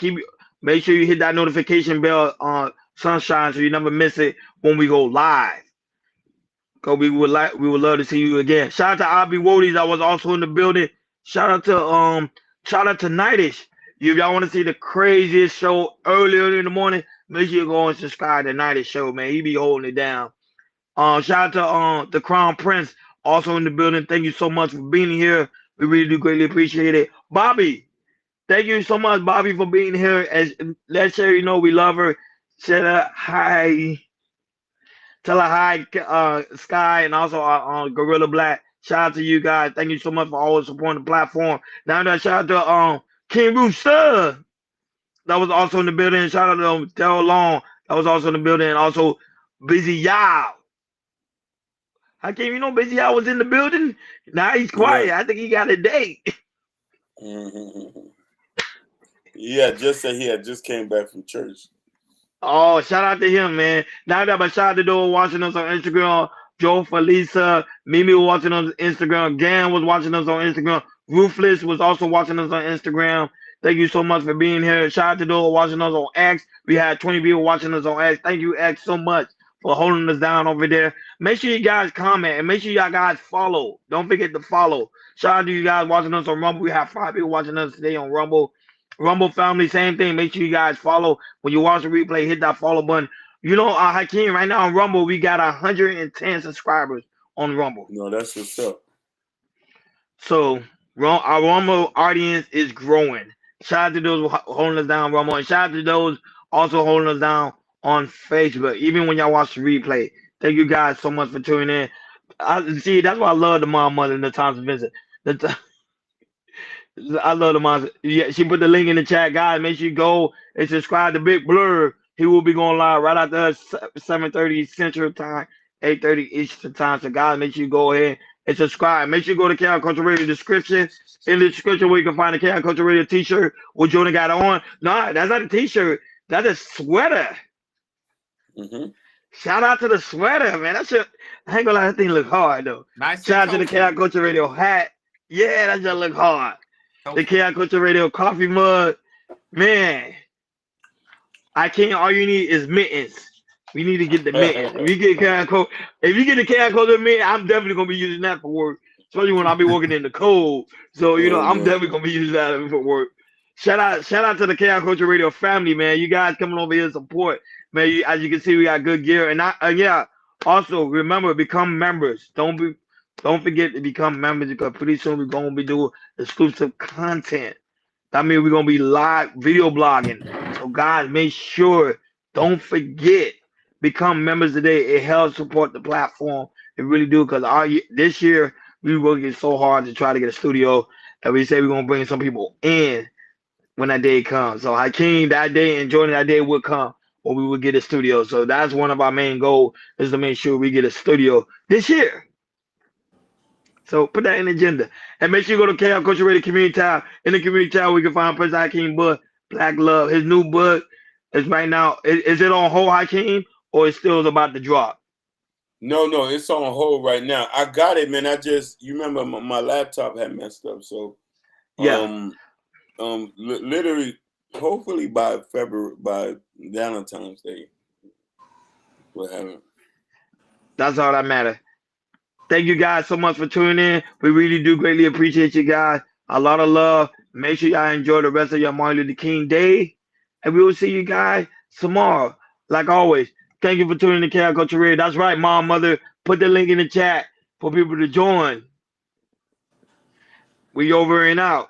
Make sure you hit that notification bell on Sunshine so you never miss it when we go live. Cause we would love to see you again. Shout out to Abby Wodies that was also in the building. Shout out to Nightish. If y'all want to see the craziest show earlier in the morning, make sure you go and subscribe to Nightish show, man. He be holding it down. Shout out to the Crown Prince also in the building. Thank you so much for being here. We really do greatly appreciate it. Bobby, thank you so much, Bobby, for being here. Let's share, we love her. Tell her hi, Sky, and also Gorilla Black. Shout out to you guys. Thank you so much for always supporting the platform. Now that shout out to King Rooster, that was also in the building. Shout out to Daryl Long, that was also in the building, and also Busy Yao. Hakeem, Busy Yao was in the building. Now he's quiet. I think he got a date. Mm-hmm. Yeah, just said he had just came back from church. Oh, shout out to him, man. Not that, but shout out to those watching us on Instagram. Joe Felisa, Mimi was watching us on Instagram. Gan was watching us on Instagram. Ruthless was also watching us on Instagram. Thank you so much for being here. Shout out to those watching us on X. We had 20 people watching us on X. Thank you, X, so much for holding us down over there. Make sure you guys comment and make sure y'all guys follow. Don't forget to follow. Shout out to you guys watching us on Rumble. We have 5 people watching us today on Rumble. Rumble family, same thing. Make sure you guys follow. When you watch the replay, hit that follow button. You know, Hakeem, right now on Rumble, we got 110 subscribers on Rumble. No, that's what's up. So our Rumble audience is growing. Shout out to those holding us down, Rumble, and shout out to those also holding us down on Facebook. Even when y'all watch the replay, thank you guys so much for tuning in. See, that's why I love the Mom Mother and the Times of Vincent. I love the mom. Yeah, she put the link in the chat, guys. Make sure you go and subscribe to Big Blur. He will be going live right after us, 7:30 Central Time, 8:30 Eastern Time. So, guys, make sure you go ahead and subscribe. Make sure you go to Chaos Culture Radio description. In the description where you can find the Chaos Culture Radio t-shirt what Jordan got on. No, that's not a t-shirt. That's a sweater. Shout out to the sweater, man. That shit, I ain't gonna lie, that thing look hard, though. Nice. Shout out to the Chaos Culture Radio hat. Yeah, that just look hard. The Chaos Culture Radio coffee mug. Man, I can't. All you need is mittens. We need to get the mittens. If you get the Chaos Culture mitten, I'm definitely gonna be using that for work. Especially when I be working in the cold. So you know, I'm definitely gonna be using that for work. Shout out to the Chaos Culture Radio family, man. You guys coming over here to support, man. As you can see, we got good gear. And yeah. Also, remember, become members. Don't forget to become members because pretty soon we're gonna be doing exclusive content. That means we're gonna be live video blogging. So guys, make sure, don't forget, become members today. It helps support the platform. It really do, because this year we working so hard to try to get a studio, and we say we're gonna bring some people in when that day comes. So Hakeem, that day and Jordan, that day will come when we will get a studio. So that's one of our main goals, is to make sure we get a studio this year. So put that in the agenda. And make sure you go to Chaos Culture Radio Community Tab. In the Community Tab, we can find President Hakeem book, Black Love. His new book is right now. Is it on hold, Hakeem, or it's still about to drop? No, it's on hold right now. I got it, man. You remember my laptop had messed up. So, yeah. Literally, hopefully by Valentine's Day, we'll have it. That's all that matters. Thank you guys so much for tuning in. We really do greatly appreciate you guys. A lot of love. Make sure y'all enjoy the rest of your Martin Luther King Day. And we will see you guys tomorrow. Like always, thank you for tuning in to Chaos Culture Radio. That's right, Mom, Mother. Put the link in the chat for people to join. We over and out.